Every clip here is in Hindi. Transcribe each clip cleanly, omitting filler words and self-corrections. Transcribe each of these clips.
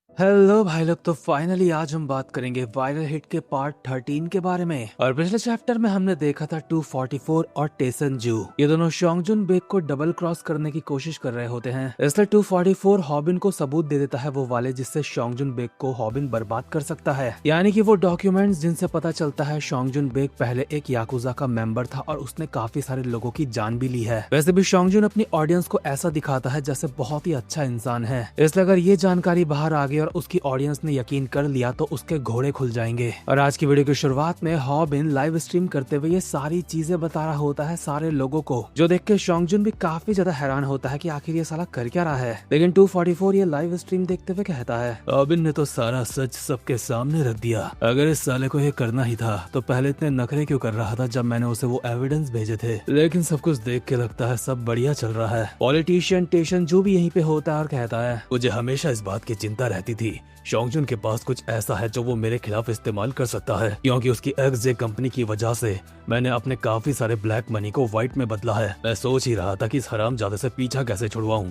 हेलो भाई लोग, तो फाइनली आज हम बात करेंगे वायरल हिट के पार्ट 13 के बारे में। और पिछले चैप्टर में हमने देखा था 244 और टेसन जू, ये दोनों शोंगजुन बेक को डबल क्रॉस करने की कोशिश कर रहे होते हैं। इसलिए 244 हॉबिन को सबूत दे देता है वो वाले जिससे शोंगजुन बेक को हॉबिन बर्बाद कर सकता है, यानी कि वो डॉक्यूमेंट्स जिनसे पता चलता है शोंगजुन बेक पहले एक याकुजा का मेंबर था और उसने काफी सारे लोगों की जान भी ली है। वैसे भी शोंगजुन अपनी ऑडियंस को ऐसा दिखाता है जैसे बहुत ही अच्छा इंसान है, इसलिए अगर ये जानकारी बाहर आ गई और उसकी ऑडियंस ने यकीन कर लिया तो उसके घोड़े खुल जाएंगे। और आज की वीडियो की शुरुआत में हॉबिन लाइव स्ट्रीम करते हुए ये सारी चीजें बता रहा होता है सारे लोगों को, जो देख के शोंगजुन भी काफी ज्यादा हैरान होता है कि आखिर ये साला कर क्या रहा है। लेकिन 244 ये लाइव स्ट्रीम देखते हुए कहता है, हॉबिन ने तो सारा सच सबके सामने रख दिया। अगर इस साले को ये करना ही था तो पहले इतने नखरे क्यों कर रहा था जब मैंने उसे वो एविडेंस भेजे थे। लेकिन सब कुछ देख के लगता है सब बढ़िया चल रहा है। पॉलिटिशियन टेशन जू भी यहीं पे होता है और कहता है, मुझे हमेशा इस बात की चिंता रहती थी शोंगजुन के पास कुछ ऐसा है जो वो मेरे खिलाफ इस्तेमाल कर सकता है, क्योंकि उसकी एक्स कंपनी की वजह से मैंने अपने काफी सारे ब्लैक मनी को व्हाइट में बदला है। मैं सोच ही रहा था कि इस हरामजादे से पीछा कैसे छुड़वाऊं,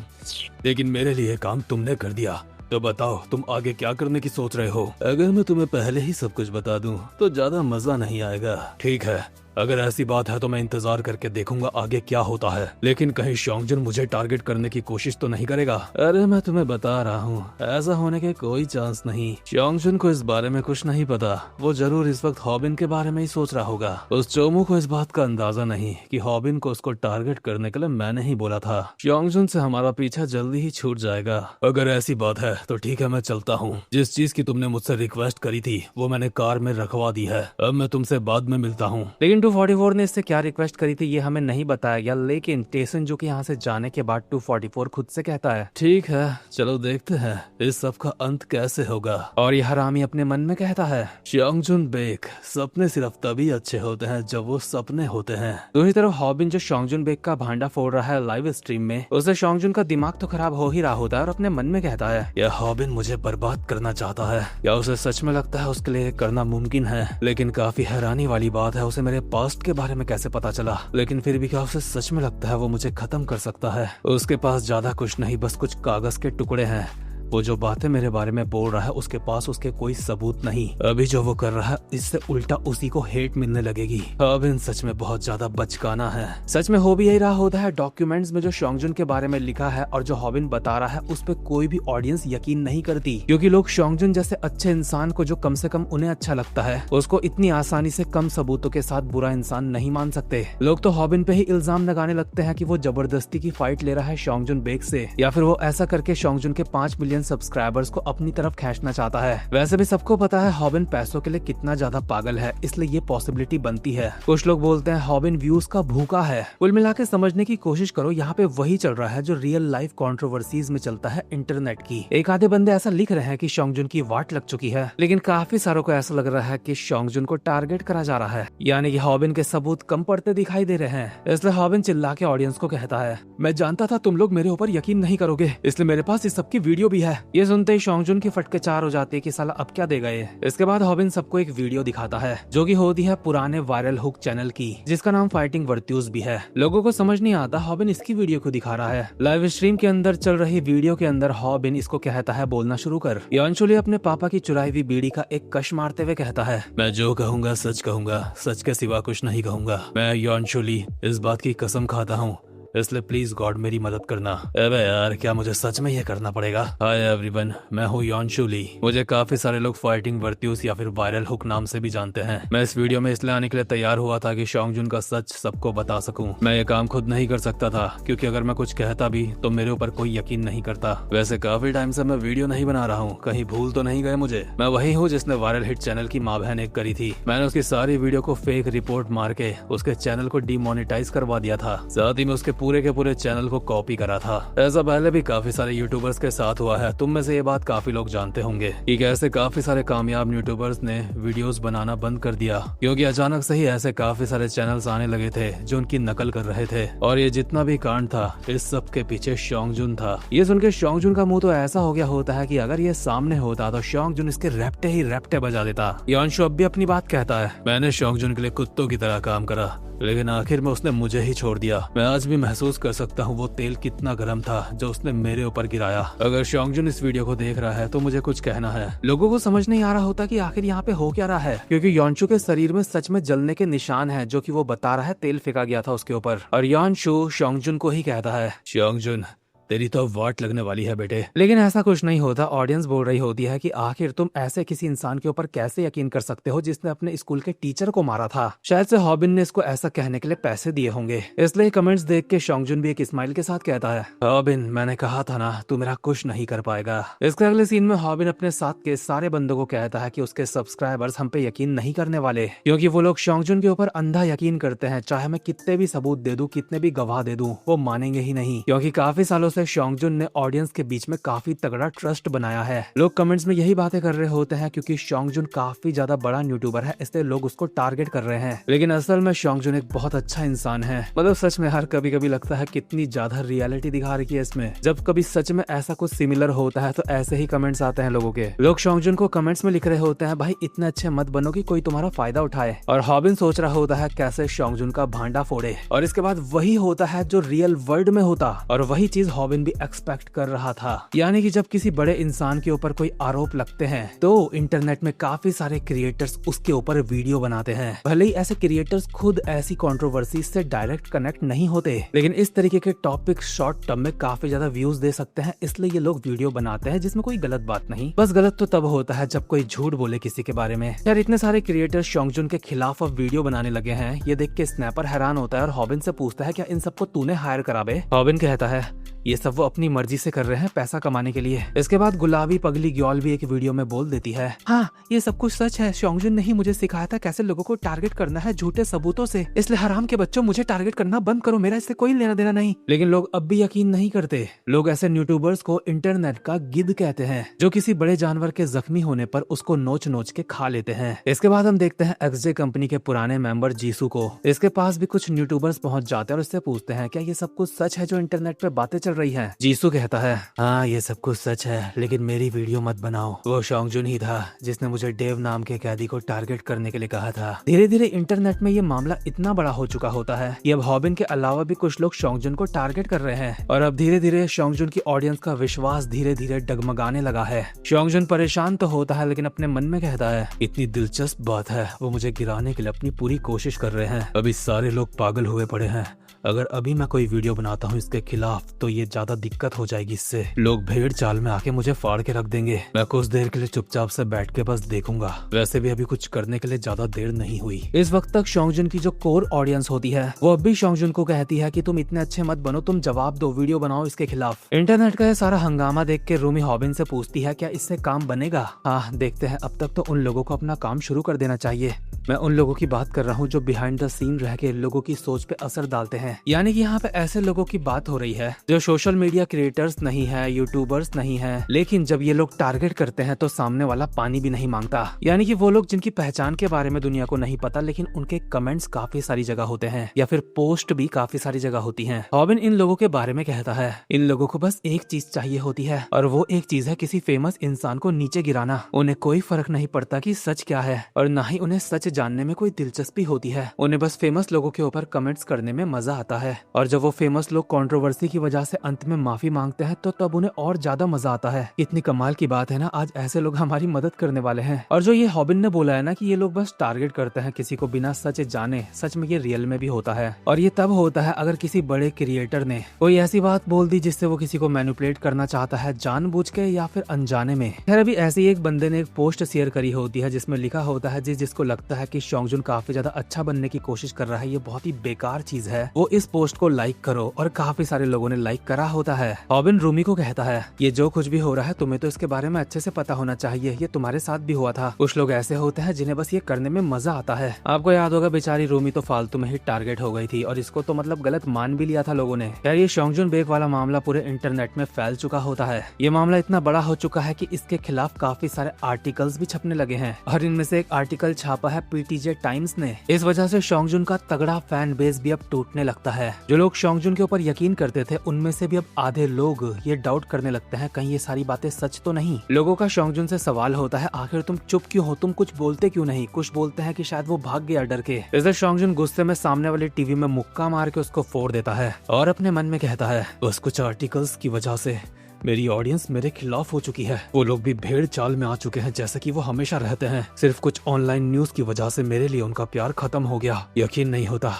लेकिन मेरे लिए काम तुमने कर दिया। तो बताओ तुम आगे क्या करने की सोच रहे हो। अगर मैं तुम्हें पहले ही सब कुछ बता दूं तो ज्यादा मजा नहीं आएगा। ठीक है, अगर ऐसी बात है तो मैं इंतजार करके देखूंगा आगे क्या होता है, लेकिन कहीं शोंगजुन मुझे टारगेट करने की कोशिश तो नहीं करेगा। अरे मैं तुम्हें बता रहा हूँ ऐसा होने के कोई चांस नहीं। शोंगजुन को इस बारे में कुछ नहीं पता, वो जरूर इस वक्त हॉबिन के बारे में ही सोच रहा होगा। उस चोमू को इस बात का अंदाजा नहीं कि हॉबिन को उसको टारगेट करने के लिए मैंने ही बोला था। शोंगजुन से हमारा पीछा जल्दी ही छूट जाएगा। अगर ऐसी बात है तो ठीक है, मैं चलता हूँ। जिस चीज की तुमने मुझसे रिक्वेस्ट करी थी वो मैंने कार में रखवा दी है। अब मैं तुमसे बाद में मिलता हूँ। लेकिन 244 ने इससे क्या रिक्वेस्ट करी थी ये हमें नहीं बताया गया, लेकिन टेसन जो कि यहाँ से जाने के बाद 244 खुद से कहता है, ठीक है चलो देखते हैं इस सब का अंत कैसे होगा। और ये हरामी अपने मन में कहता है, शोंगजुन बेक, सपने सिर्फ तभी अच्छे होते हैं जब वो सपने होते हैं। दूसरी तरफ हॉबिन जो शोंगजुन बेक का भांडा फोड़ रहा है लाइव स्ट्रीम में, उसे शोंगजुन का दिमाग तो खराब हो ही रहा होता है और अपने मन में कहता है, यह हॉबिन मुझे बर्बाद करना चाहता है। या उसे सच में लगता है उसके लिए करना मुमकिन है। लेकिन काफी हैरानी वाली बात है, उसे मेरे पास्ट के बारे में कैसे पता चला। लेकिन फिर भी क्या उसे सच में लगता है वो मुझे खत्म कर सकता है। उसके पास ज्यादा कुछ नहीं, बस कुछ कागज के टुकड़े हैं। वो जो बातें मेरे बारे में बोल रहा है उसके पास उसके कोई सबूत नहीं। अभी जो वो कर रहा है इससे उल्टा उसी को हेट मिलने लगेगी। हॉबिन सच में बहुत ज्यादा बचकाना है। सच में हो भी यही रहा होता है। डॉक्यूमेंट्स में जो शोंगजुन के बारे में लिखा है और जो हॉबिन बता रहा है उस पर कोई भी ऑडियंस यकीन नहीं करती, क्योंकि लोग शोंगजुन जैसे अच्छे इंसान को जो कम से कम उन्हें अच्छा लगता है उसको इतनी आसानी से कम सबूतों के साथ बुरा इंसान नहीं मान सकते। लोग तो हॉबिन पे ही इल्जाम लगाने लगते हैं कि वो जबरदस्ती की फाइट ले रहा है शोंगजुन बेक से, या फिर वो ऐसा करके शोंगजुन के 5 मिलियन सब्सक्राइबर्स को अपनी तरफ खींचना चाहता है। वैसे भी सबको पता है हॉबिन पैसों के लिए कितना ज्यादा पागल है, इसलिए ये पॉसिबिलिटी बनती है। कुछ लोग बोलते हैं हॉबिन व्यूज का भूखा है। कुल मिला के समझने की कोशिश करो, यहाँ पे वही चल रहा है जो रियल लाइफ कंट्रोवर्सीज में चलता है इंटरनेट की। एक आधे बंदे ऐसा लिख रहे हैं कि शोंगजुन की वाट लग चुकी है, लेकिन काफी सारों को ऐसा लग रहा है कि शोंगजुन को टारगेट करा जा रहा है, यानी कि हॉबिन के सबूत कम पड़ते दिखाई दे रहे हैं। इसलिए हॉबिन चिल्ला के ऑडियंस को कहता है, मैं जानता था तुम लोग मेरे ऊपर यकीन नहीं करोगे, इसलिए मेरे पास इस सब की वीडियो भी है। ये सुनते ही शोंगजुन की फटके चार हो जाती है कि साला अब क्या देगा ये। इसके बाद हॉबिन सबको एक वीडियो दिखाता है जो कि होती है पुराने वायरल हुक चैनल की, जिसका नाम फाइटिंग वर्ट्यूज भी है। लोगों को समझ नहीं आता हॉबिन इसकी वीडियो को दिखा रहा है। लाइव स्ट्रीम के अंदर चल रही वीडियो के अंदर हॉबिन इसको कहता है बोलना शुरू कर। यानशुली अपने पापा की चुराई हुई बीड़ी का एक कश मारते हुए कहता है, मैं जो कहूंगा सच के सिवा कुछ नहीं कहूंगा। मैं यानशुली इस बात की कसम खाता हूँ, इसलिए प्लीज गॉड मेरी मदद करना। अबे यार क्या मुझे सच में ये करना पड़ेगा। हाय एवरीवन, मैं हूँ यानशुली। मुझे काफी सारे लोग फाइटिंग वर्ट्यूज या फिर वायरल हुक नाम से भी जानते हैं। मैं इस वीडियो में इसलिए आने के लिए तैयार हुआ था कि शोंगजुन का सच सबको बता सकूं। मैं ये काम खुद नहीं कर सकता था, क्योंकि अगर मैं कुछ कहता भी तो मेरे ऊपर कोई यकीन नहीं करता। वैसे काफी टाइम से मैं वीडियो नहीं बना रहा हूँ, कहीं भूल तो नहीं गए मुझे। मैं वही हूँ जिसने वायरल हिट चैनल की माँ बहन एक करी थी। मैंने उसकी सारी वीडियो को फेक रिपोर्ट मार के उसके चैनल को डिमोनेटाइज करवा दिया था। साथ ही में उसके पूरे चैनल को कॉपी करा था। ऐसा पहले भी काफी सारे यूट्यूबर्स के साथ हुआ है। तुम में से ये बात काफी लोग जानते होंगे कि कैसे काफी सारे कामयाब यूट्यूबर्स ने वीडियोस बनाना बंद कर दिया, क्योंकि अचानक से ही ऐसे काफी सारे चैनल्स आने लगे थे जो उनकी नकल कर रहे थे। और ये जितना भी कांड था इस सब के पीछे शोंगजुन था। ये सुन के शोंगजुन का मुंह तो ऐसा हो गया होता है कि अगर ये सामने होता तो शोंगजुन इसके रैप्टे ही रैप्टे बजा देता। यानशु अब भी अपनी बात कहता है, मैंने शोंगजुन के लिए कुत्तों की तरह काम करा, लेकिन आखिर में उसने मुझे ही छोड़ दिया। मैं आज भी महसूस कर सकता हूँ वो तेल कितना गर्म था जो उसने मेरे ऊपर गिराया। अगर शोंगजुन इस वीडियो को देख रहा है तो मुझे कुछ कहना है। लोगों को समझ नहीं आ रहा होता कि आखिर यहाँ पे हो क्या रहा है, क्योंकि योनशु के शरीर में सच में जलने के निशान है जो कि वो बता रहा है तेल फेंका गया था उसके ऊपर। और योनशु शोंगजुन को ही कहता है, शोंगजुन तेरी तो वाट लगने वाली है बेटे। लेकिन ऐसा कुछ नहीं होता। ऑडियंस बोल रही होती है कि आखिर तुम ऐसे किसी इंसान के ऊपर कैसे यकीन कर सकते हो जिसने अपने स्कूल के टीचर को मारा था। शायद से हॉबिन ने इसको ऐसा कहने के लिए पैसे दिए होंगे, इसलिए कमेंट्स देख के शोंगजुन भी एक स्माइल के साथ कहता है, हॉबिन मैंने कहा था ना तू मेरा कुछ नहीं कर पाएगा। इसके अगले सीन में हॉबिन अपने साथ के सारे बंदों को कहता है कि उसके सब्सक्राइबर्स हम पे यकीन नहीं करने वाले, क्योंकि वो लोग शोंगजुन के ऊपर अंधा यकीन करते हैं। चाहे मैं कितने भी सबूत दे दूं, कितने भी गवाह दे दूं, वो मानेंगे ही नहीं, क्योंकि काफी सालों से शोंगजुन ने ऑडियंस के बीच में काफी तगड़ा ट्रस्ट बनाया है। लोग कमेंट्स में यही बातें कर रहे होते हैं क्योंकि शोंगजुन काफी ज्यादा बड़ा यूट्यूबर है, इसलिए लोग उसको टारगेट कर रहे हैं। लेकिन असल में शोंगजुन एक बहुत अच्छा इंसान है। मतलब सच में हर कभी कभी लगता है कितनी ज्यादा रियलिटी दिखा रही है इसमें। जब कभी सच में ऐसा कुछ सिमिलर होता है तो ऐसे ही कमेंट्स आते हैं लोगों के। लोग शोंगजुन को कमेंट्स में लिख रहे होते हैं, भाई इतने अच्छे मत बनो कि कोई तुम्हारा फायदा उठाए। और हॉबिन सोच रहा होता है कैसे शोंगजुन का भांडा फोड़े। और इसके बाद वही होता है जो रियल वर्ल्ड में होता, और वही चीज हॉबिन भी एक्सपेक्ट कर रहा था। यानी कि जब किसी बड़े इंसान के ऊपर कोई आरोप लगते हैं तो इंटरनेट में काफी सारे क्रिएटर्स उसके ऊपर वीडियो बनाते हैं। भले ही ऐसे क्रिएटर्स खुद ऐसी कंट्रोवर्सी से डायरेक्ट कनेक्ट नहीं होते, लेकिन इस तरीके के टॉपिक शॉर्ट टर्म में काफी ज्यादा व्यूज दे सकते हैं, इसलिए ये लोग वीडियो बनाते हैं जिसमें कोई गलत बात नहीं। बस गलत तो तब होता है जब कोई झूठ बोले किसी के बारे में। यार इतने सारे क्रिएटर्स शोंगजुन के खिलाफ अब वीडियो बनाने लगे हैं, ये देख के स्नैपर हैरान होता है और हॉबिन से पूछता है क्या इन सबको तूने हायर करा बे? हॉबिन कहता है ये सब वो अपनी मर्जी से कर रहे हैं पैसा कमाने के लिए। इसके बाद गुलाबी पगली ग्योल भी एक वीडियो में बोल देती है, हाँ ये सब कुछ सच है। शोंगजुन ने ही मुझे सिखाया था कैसे लोगों को टारगेट करना है झूठे सबूतों से, इसलिए हराम के बच्चों मुझे टारगेट करना बंद करो, मेरा इससे कोई लेना देना नहीं। लेकिन लोग अब भी यकीन नहीं करते। लोग ऐसे यूट्यूबर्स को इंटरनेट का गिद्ध कहते हैं जो किसी बड़े जानवर के जख्मी होने पर उसको नोच नोच के खा लेते हैं। इसके बाद हम देखते हैं एक्सजे कंपनी के पुराने मेंबर जीसू को। इसके पास भी कुछ यूट्यूबर्स पहुंच जाते हैं और इससे पूछते हैं क्या ये सब कुछ सच है जो इंटरनेट पे बातें चल रही है। जीसू कहता है, हाँ ये सब कुछ सच है, लेकिन मेरी वीडियो मत बनाओ। वो शोंगजुन ही था जिसने मुझे डेव नाम के कैदी को टारगेट करने के लिए कहा था। धीरे धीरे इंटरनेट में ये मामला इतना बड़ा हो चुका होता है कि अब हॉबिन के अलावा भी कुछ लोग शोंगजुन को टारगेट कर रहे हैं, और अब धीरे धीरे शोंगजुन की ऑडियंस का विश्वास धीरे धीरे डगमगाने लगा है। शोंगजुन परेशान तो होता है, लेकिन अपने मन में कहता है इतनी दिलचस्प बात है, वो मुझे गिराने के लिए अपनी पूरी कोशिश कर रहे हैं। अभी सारे लोग पागल हुए पड़े हैं। अगर अभी मैं कोई वीडियो बनाता हूँ इसके खिलाफ तो ये ज्यादा दिक्कत हो जाएगी, इससे लोग भेड़ चाल में आके मुझे फाड़ के रख देंगे। मैं कुछ देर के लिए चुपचाप से बैठ के बस देखूंगा। वैसे भी अभी कुछ करने के लिए ज्यादा देर नहीं हुई। इस वक्त तक शोंगजुन की जो कोर ऑडियंस होती है वो अब भी शोंगजुन को कहती है कि तुम इतने अच्छे मत बनो, तुम जवाब दो, वीडियो बनाओ इसके खिलाफ। इंटरनेट का ये सारा हंगामा देख के रूमी हॉबिन से पूछती है क्या इससे काम बनेगा। हाँ देखते हैं, अब तक तो उन लोगों को अपना काम शुरू कर देना चाहिए। मैं उन लोगों की बात कर रहा हूँ जो बिहाइंड द सीन रह के लोगों की सोच पे असर डालते हैं। यानी कि यहाँ पे ऐसे लोगों की बात हो रही है जो सोशल मीडिया क्रिएटर्स नहीं है, यूट्यूबर्स नहीं है, लेकिन जब ये लोग टारगेट करते हैं तो सामने वाला पानी भी नहीं मांगता। यानी कि वो लोग जिनकी पहचान के बारे में दुनिया को नहीं पता, लेकिन उनके कमेंट्स काफी सारी जगह होते हैं या फिर पोस्ट भी काफी सारी जगह होती है। हॉबिन इन लोगों के बारे में कहता है, इन लोगों को बस एक चीज चाहिए होती है, और वो एक चीज है किसी फेमस इंसान को नीचे गिराना। उन्हें कोई फर्क नहीं पड़ता कि सच क्या है, और न ही उन्हें सच जानने में कोई दिलचस्पी होती है। उन्हें बस फेमस लोगों के ऊपर कमेंट्स करने में मजा आता है, और जब वो फेमस लोग कंट्रोवर्सी की वजह से अंत में माफी मांगते हैं तो तब उन्हें और ज्यादा मजा आता है। इतनी कमाल की बात है ना, आज ऐसे लोग हमारी मदद करने वाले हैं। और जो ये हॉबिन ने बोला है ना कि ये लोग बस टारगेट करते हैं किसी को बिना सच जाने, सच में ये रियल में भी होता है। और ये तब होता है अगर किसी बड़े क्रिएटर ने कोई ऐसी बात बोल दी जिससे वो किसी को मैनिपुलेट करना चाहता है, जानबूझ के या फिर अनजाने में। खैर अभी ऐसे ही एक बंदे ने एक पोस्ट शेयर करी होती है जिसमें लिखा होता है जिसको लगता है कि शोंगजुन काफी ज्यादा अच्छा बनने की कोशिश कर रहा है, ये बहुत ही बेकार चीज है, वो इस पोस्ट को लाइक करो। और काफी सारे लोगों ने लाइक करा होता है। हॉबिन रूमी को कहता है, ये जो कुछ भी हो रहा है तुम्हें तो इसके बारे में अच्छे से पता होना चाहिए, ये तुम्हारे साथ भी हुआ था। कुछ लोग ऐसे होते हैं जिन्हें बस ये करने में मजा आता है। आपको याद होगा बेचारी रूमी तो फालतू में ही टारगेट हो गई थी, और इसको तो मतलब गलत मान भी लिया था लोगों ने। यार ये शोंगजुन बेक वाला मामला पूरे इंटरनेट में फैल चुका होता है। ये मामला इतना बड़ा हो चुका है कि इसके खिलाफ काफी सारे आर्टिकल्स भी छपने लगे हैं, और इनमें से एक आर्टिकल छापा है पीटीजे टाइम्स ने। इस वजह से शोंगजुन का तगड़ा फैन बेस भी अब टूटने लगता है। जो लोग शोंगजुन के ऊपर यकीन करते थे उनमें से भी अब आधे लोग ये डाउट करने लगते हैं कहीं ये सारी बातें सच तो नहीं। लोगों का शोंगजुन से सवाल होता है आखिर तुम चुप क्यों हो, तुम कुछ बोलते क्यों नहीं। कुछ बोलते हैं कि शायद वो भाग गया डर के। इसलिए शोंगजुन गुस्से में सामने वाली टीवी में मुक्का मार के उसको फोड़ देता है और अपने मन में कहता है बस कुछ आर्टिकल्स की वजह से मेरी ऑडियंस मेरे खिलाफ हो चुकी है। वो लोग भी भेड़ चाल में आ चुके हैं जैसे कि वो हमेशा रहते हैं। सिर्फ कुछ ऑनलाइन न्यूज की वजह से मेरे लिए उनका प्यार खत्म हो गया। यकीन नहीं होता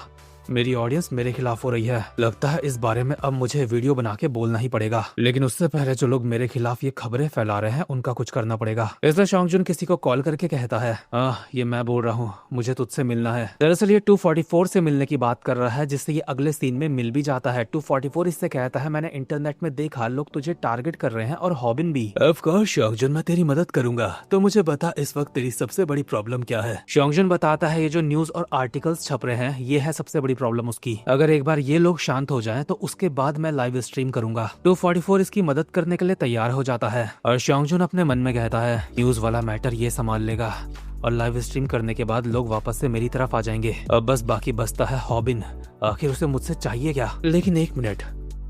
मेरी ऑडियंस मेरे खिलाफ हो रही है। लगता है इस बारे में अब मुझे वीडियो बना के बोलना ही पड़ेगा, लेकिन उससे पहले जो लोग मेरे खिलाफ ये खबरें फैला रहे हैं उनका कुछ करना पड़ेगा। इसलिए शोंगजुन किसी को कॉल करके कहता है ये मैं बोल रहा हूँ, मुझे तुझसे मिलना है। दरअसल ये 244 से मिलने की बात कर रहा है, जिससे ये अगले सीन में मिल भी जाता है। 244 इससे कहता है मैंने इंटरनेट में देखा लोग तुझे टारगेट कर रहे हैं और हॉबिन भी। ऑफ कोर्स शोंगजुन, मैं तेरी मदद करूंगा। तो मुझे बता इस वक्त तेरी सबसे बड़ी प्रॉब्लम क्या है। शोंगजुन बताता है ये जो न्यूज और आर्टिकल्स छप रहे हैं ये है सबसे बड़ी प्रॉब्लम उसकी। अगर एक बार ये लोग शांत हो जाएं तो उसके बाद मैं लाइव स्ट्रीम करूंगा। 244 इसकी मदद करने के लिए तैयार हो जाता है और शोंगजुन अपने मन में कहता है न्यूज वाला मैटर ये संभाल लेगा और लाइव स्ट्रीम करने के बाद लोग वापस से मेरी तरफ आ जाएंगे। अब बस बाकी बचता है हॉबिन। आखिर उसे मुझसे चाहिए क्या। लेकिन एक मिनट,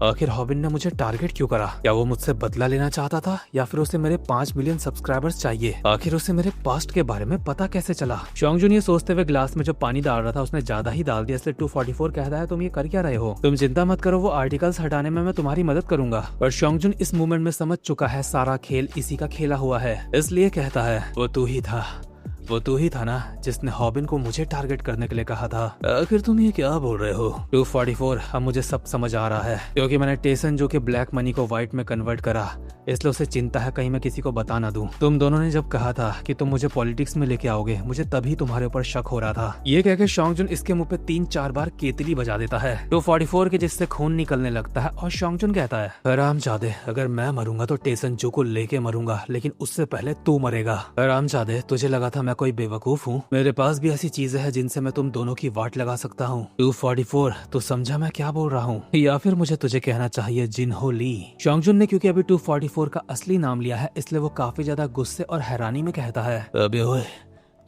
आखिर हॉबिन ने मुझे टारगेट क्यों करा। क्या वो मुझसे बदला लेना चाहता था या फिर उसे मेरे 5 मिलियन सब्सक्राइबर्स चाहिए। आखिर उसे मेरे पास्ट के बारे में पता कैसे चला। शोंगजुन ये सोचते हुए ग्लास में जो पानी डाल रहा था उसने ज्यादा ही डाल दिया, इसलिए 244 कहता है तुम ये कर क्या रहे हो। तुम चिंता मत करो, वो आर्टिकल्स हटाने में मैं तुम्हारी मदद करूंगा। पर शोंगजुन इस मूवमेंट में समझ चुका है सारा खेल इसी का खेला हुआ है, इसलिए कहता है वो तू ही था ना जिसने हॉबिन को मुझे टारगेट करने के लिए कहा था। आखिर तुम ये क्या बोल रहे हो। 244 अब मुझे सब समझ आ रहा है, क्योंकि मैंने टेसन जो कि ब्लैक मनी को व्हाइट में कन्वर्ट करा, इसलिए उसे चिंता है कहीं मैं किसी को बता ना दूं। तुम दोनों ने जब कहा था कि तुम मुझे पॉलिटिक्स में लेके आओगे, मुझे तभी तुम्हारे ऊपर शक हो रहा था। ये कह के शोंगजुन इसके मुंह पे 3-4 बार केतली बजा देता है 244 के, जिससे खून निकलने लगता है और शोंगजुन कहता है हरामजादे, अगर मैं मरूंगा तो टेसन जो को लेके मरूंगा, लेकिन उससे पहले तू मरेगा। हरामजादे, तुझे लगा था मैं कोई बेवकूफ हूँ। मेरे पास भी ऐसी चीजें हैं जिनसे मैं तुम दोनों की वाट लगा सकता हूँ। 244, तो समझा मैं क्या बोल रहा हूँ, या फिर मुझे तुझे कहना चाहिए जिन्हो ली। शोंगजुन ने क्योंकि अभी 244 का असली नाम लिया है इसलिए वो काफी ज्यादा गुस्से और हैरानी में कहता है अबे ओए,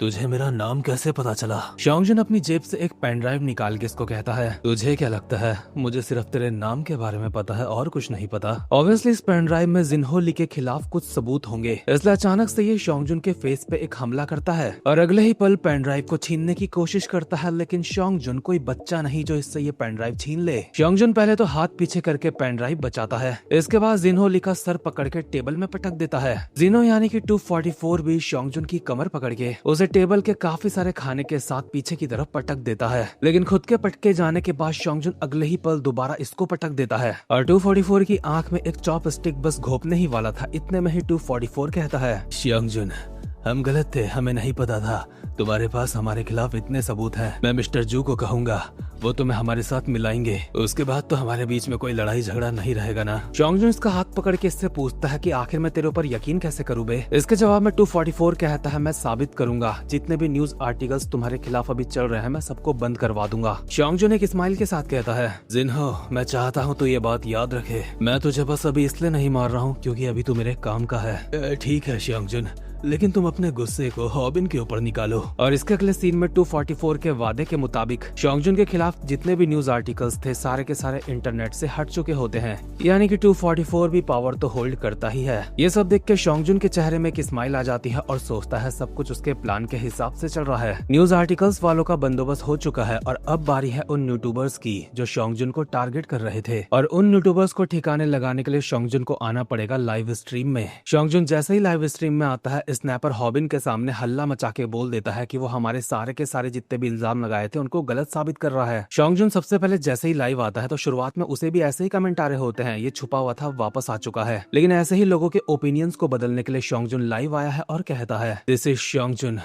तुझे मेरा नाम कैसे पता चला। शोंगजुन अपनी जेब से एक पेन ड्राइव निकाल के इसको कहता है तुझे क्या लगता है मुझे सिर्फ तेरे नाम के बारे में पता है और कुछ नहीं पता। ऑब्वियसली इस पेन ड्राइव में जिन्हो ली के खिलाफ कुछ सबूत होंगे, इसलिए अचानक से ये शोंगजुन के फेस पे एक हमला करता है और अगले ही पल पेन ड्राइव को छीनने की कोशिश करता है, लेकिन शोंगजुन कोई बच्चा नहीं जो इससे ये पेन ड्राइव छीन ले। शोंगजुन पहले तो हाथ पीछे करके पेन ड्राइव बचाता है, इसके बाद जिन्हो ली का सर पकड़ के टेबल में पटक देता है। जिन्हो यानी कि 244 भी शोंगजुन की कमर पकड़ के उसे टेबल के काफी सारे खाने के साथ पीछे की तरफ पटक देता है, लेकिन खुद के पटके जाने के बाद शोंगजुन अगले ही पल दोबारा इसको पटक देता है और 244 की आंख में एक चॉप स्टिक बस घोपने ही वाला था। इतने में ही 244 कहता है शोंगजुन, हम गलत थे, हमें नहीं पता था तुम्हारे पास हमारे खिलाफ इतने सबूत हैं। मैं मिस्टर जू को कहूंगा, वो तुम्हें हमारे साथ मिलाएंगे, उसके बाद तो हमारे बीच में कोई लड़ाई झगड़ा नहीं रहेगा ना। शोंगजुन इसका हाथ पकड़ के इससे पूछता है कि आखिर मैं तेरे ऊपर यकीन कैसे करूं बे। इसके जवाब में 244 कहता है मैं साबित करूंगा, जितने भी न्यूज आर्टिकल्स तुम्हारे खिलाफ अभी चल रहे हैं मैं सबको बंद करवा दूंगा। शोंगजुन एक स्माइल के साथ कहता है जिन्हो, मैं चाहता हूँ तो ये बात याद रखे, मैं तुझे बस अभी इसलिए नहीं मार रहा हूँ क्योंकि अभी तू मेरे काम का है। ठीक है शोंगजुन, लेकिन तुम अपने गुस्से को हॉबिन के ऊपर निकालो। और इसके अगले सीन में 244 के वादे के मुताबिक शोंगजुन के खिलाफ जितने भी न्यूज आर्टिकल्स थे सारे के सारे इंटरनेट से हट चुके होते हैं, यानी कि 244 भी पावर तो होल्ड करता ही है। ये सब देख के शोंगजुन के चेहरे में एक स्माइल आ जाती है और सोचता है सब कुछ उसके प्लान के हिसाब से चल रहा है। न्यूज आर्टिकल्स वालों का बंदोबस्त हो चुका है और अब बारी है उन यूट्यूबर्स की जो शोंगजुन को टारगेट कर रहे थे, और उन यूट्यूबर्स को ठिकाने लगाने के लिए शोंगजुन को आना पड़ेगा लाइव स्ट्रीम में। शोंगजुन जैसे ही लाइव स्ट्रीम में आता है, स्नैपर हॉबिन के सामने हल्ला मचा के बोल देता है कि वो हमारे सारे के सारे जितने भी इल्जाम लगाए थे उनको गलत साबित कर रहा है। शोंगजुन सबसे पहले जैसे ही लाइव आता है तो शुरुआत में उसे भी ऐसे ही कमेंट आ रहे होते हैं, ये छुपा हुआ था वापस आ चुका है, लेकिन ऐसे ही लोगों के ओपिनियंस को बदलने के लिए शोंगजुन लाइव आया है और कहता है दिस इज शोंगजुन,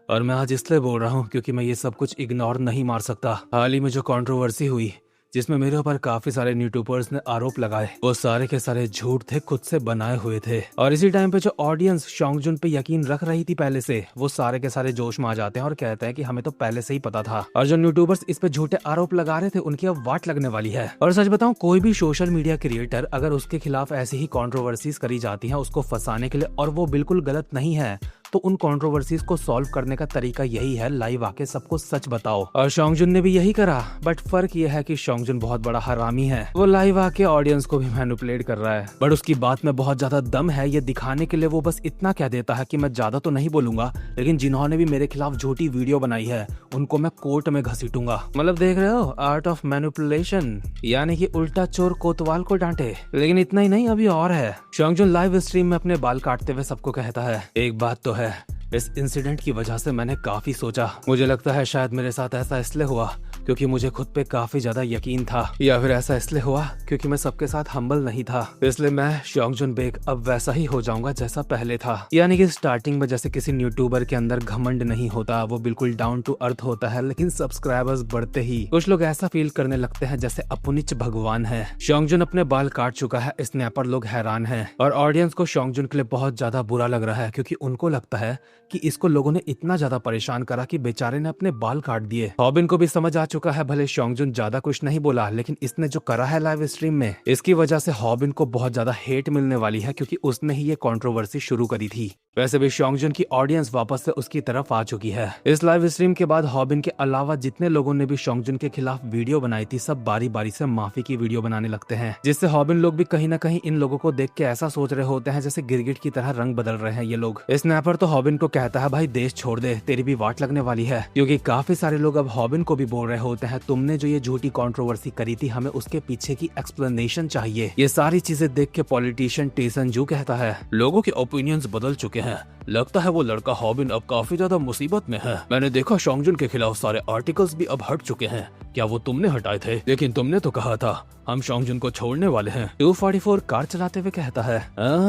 और मैं आज इसलिए बोल रहा हूँ क्योंकि मैं ये सब कुछ इग्नोर नहीं मार सकता। हाल ही में जो कंट्रोवर्सी हुई जिसमें मेरे ऊपर काफी सारे यूट्यूबर्स ने आरोप लगाए, वो सारे के सारे झूठ थे, खुद से बनाए हुए थे। और इसी टाइम पे जो ऑडियंस शोंगजुन पे यकीन रख रही थी पहले से, वो सारे के सारे जोश में आ जाते हैं और कहते हैं कि हमें तो पहले से ही पता था। और जो यूट्यूबर्स इस पे झूठे आरोप लगा रहे थे उनकी अब वाट लगने वाली है। और सच बताऊं, कोई भी सोशल मीडिया क्रिएटर अगर उसके खिलाफ ऐसी ही कॉन्ट्रोवर्सीज करी जाती है उसको फंसाने के लिए, और वो बिल्कुल गलत नहीं है, तो उन कंट्रोवर्सीज को सॉल्व करने का तरीका यही है, लाइव आके सबको सच बताओ। और शोंगजुन ने भी यही करा, बट फर्क ये है कि शोंगजुन बहुत बड़ा हरामी है। वो लाइव आके ऑडियंस को भी मैनिपुलेट कर रहा है, बट उसकी बात में बहुत ज्यादा दम है। ये दिखाने के लिए वो बस इतना कह देता है कि मैं ज्यादा तो नहीं बोलूंगा, लेकिन जिन्होंने भी मेरे खिलाफ झूठी वीडियो बनाई है उनको मैं कोर्ट में घसीटूंगा। मतलब देख रहे हो, आर्ट ऑफ मैनिपुलेशन, यानी कि उल्टा चोर कोतवाल को डांटे। लेकिन इतना ही नहीं, अभी और है। शोंगजुन लाइव स्ट्रीम में अपने बाल काटते हुए सबको कहता है, एक बात तो है, इस इंसिडेंट की वजह से मैंने काफी सोचा। मुझे लगता है शायद मेरे साथ ऐसा इसलिए हुआ क्योंकि मुझे खुद पे काफी ज्यादा यकीन था, या फिर ऐसा इसलिए हुआ क्योंकि मैं सबके साथ हम्बल नहीं था। इसलिए मैं शोंगजुन बेक अब वैसा ही हो जाऊंगा जैसा पहले था। यानी कि स्टार्टिंग में जैसे किसी यूट्यूबर के अंदर घमंड नहीं होता, वो बिल्कुल डाउन टू अर्थ होता है, लेकिन सब्सक्राइबर्स बढ़ते ही कुछ लोग ऐसा फील करने लगते हैं जैसे अपुनिच भगवान है। शोंगजुन अपने बाल काट चुका है, स्नैपर लोग हैरान है और ऑडियंस को शोंगजुन के लिए बहुत ज्यादा बुरा लग रहा है, क्योंकि उनको लगता है कि इसको लोगों ने इतना ज्यादा परेशान करा कि बेचारे ने अपने बाल काट दिए। हॉबिन को भी समझ आ चुका है, भले शोंगजुन ज्यादा कुछ नहीं बोला, लेकिन इसने जो करा है लाइव स्ट्रीम में, इसकी वजह से हॉबिन को बहुत ज्यादा हेट मिलने वाली है, क्योंकि उसने ही ये कंट्रोवर्सी शुरू करी थी। वैसे भी शोंगजुन की ऑडियंस वापस से उसकी तरफ आ चुकी है। इस लाइव स्ट्रीम के बाद हॉबिन के अलावा जितने लोगों ने भी शोंगजुन के खिलाफ वीडियो बनाई थी, सब बारी बारी से माफी की वीडियो बनाने लगते हैं, जिससे हॉबिन लोग भी कहीं ना कहीं इन लोगों को देख के ऐसा सोच रहे होते हैं जैसे गिरगिट की तरह रंग बदल रहे हैं ये लोग। स्नैपर तो हॉबिन को कहता है, भाई देश छोड़ दे, तेरी भी वाट लगने वाली है, क्योंकि काफी सारे लोग अब हॉबिन को भी बोल रहे होते हैं, तुमने जो ये झूठी कंट्रोवर्सी करी थी, हमें उसके पीछे की एक्सप्लेनेशन चाहिए। ये सारी चीजें देख के पॉलिटिशियन टेसन जू कहता है, लोगों के ओपिनियंस बदल चुके हैं, लगता है वो लड़का हॉबिन अब काफी ज्यादा मुसीबत में है। मैंने देखा शोंगजुन के खिलाफ सारे आर्टिकल्स भी अब हट चुके हैं, क्या वो तुमने हटाए थे? लेकिन तुमने तो कहा था हम शोंगजुन को छोड़ने वाले हैं। 244 कार चलाते हुए कहता है,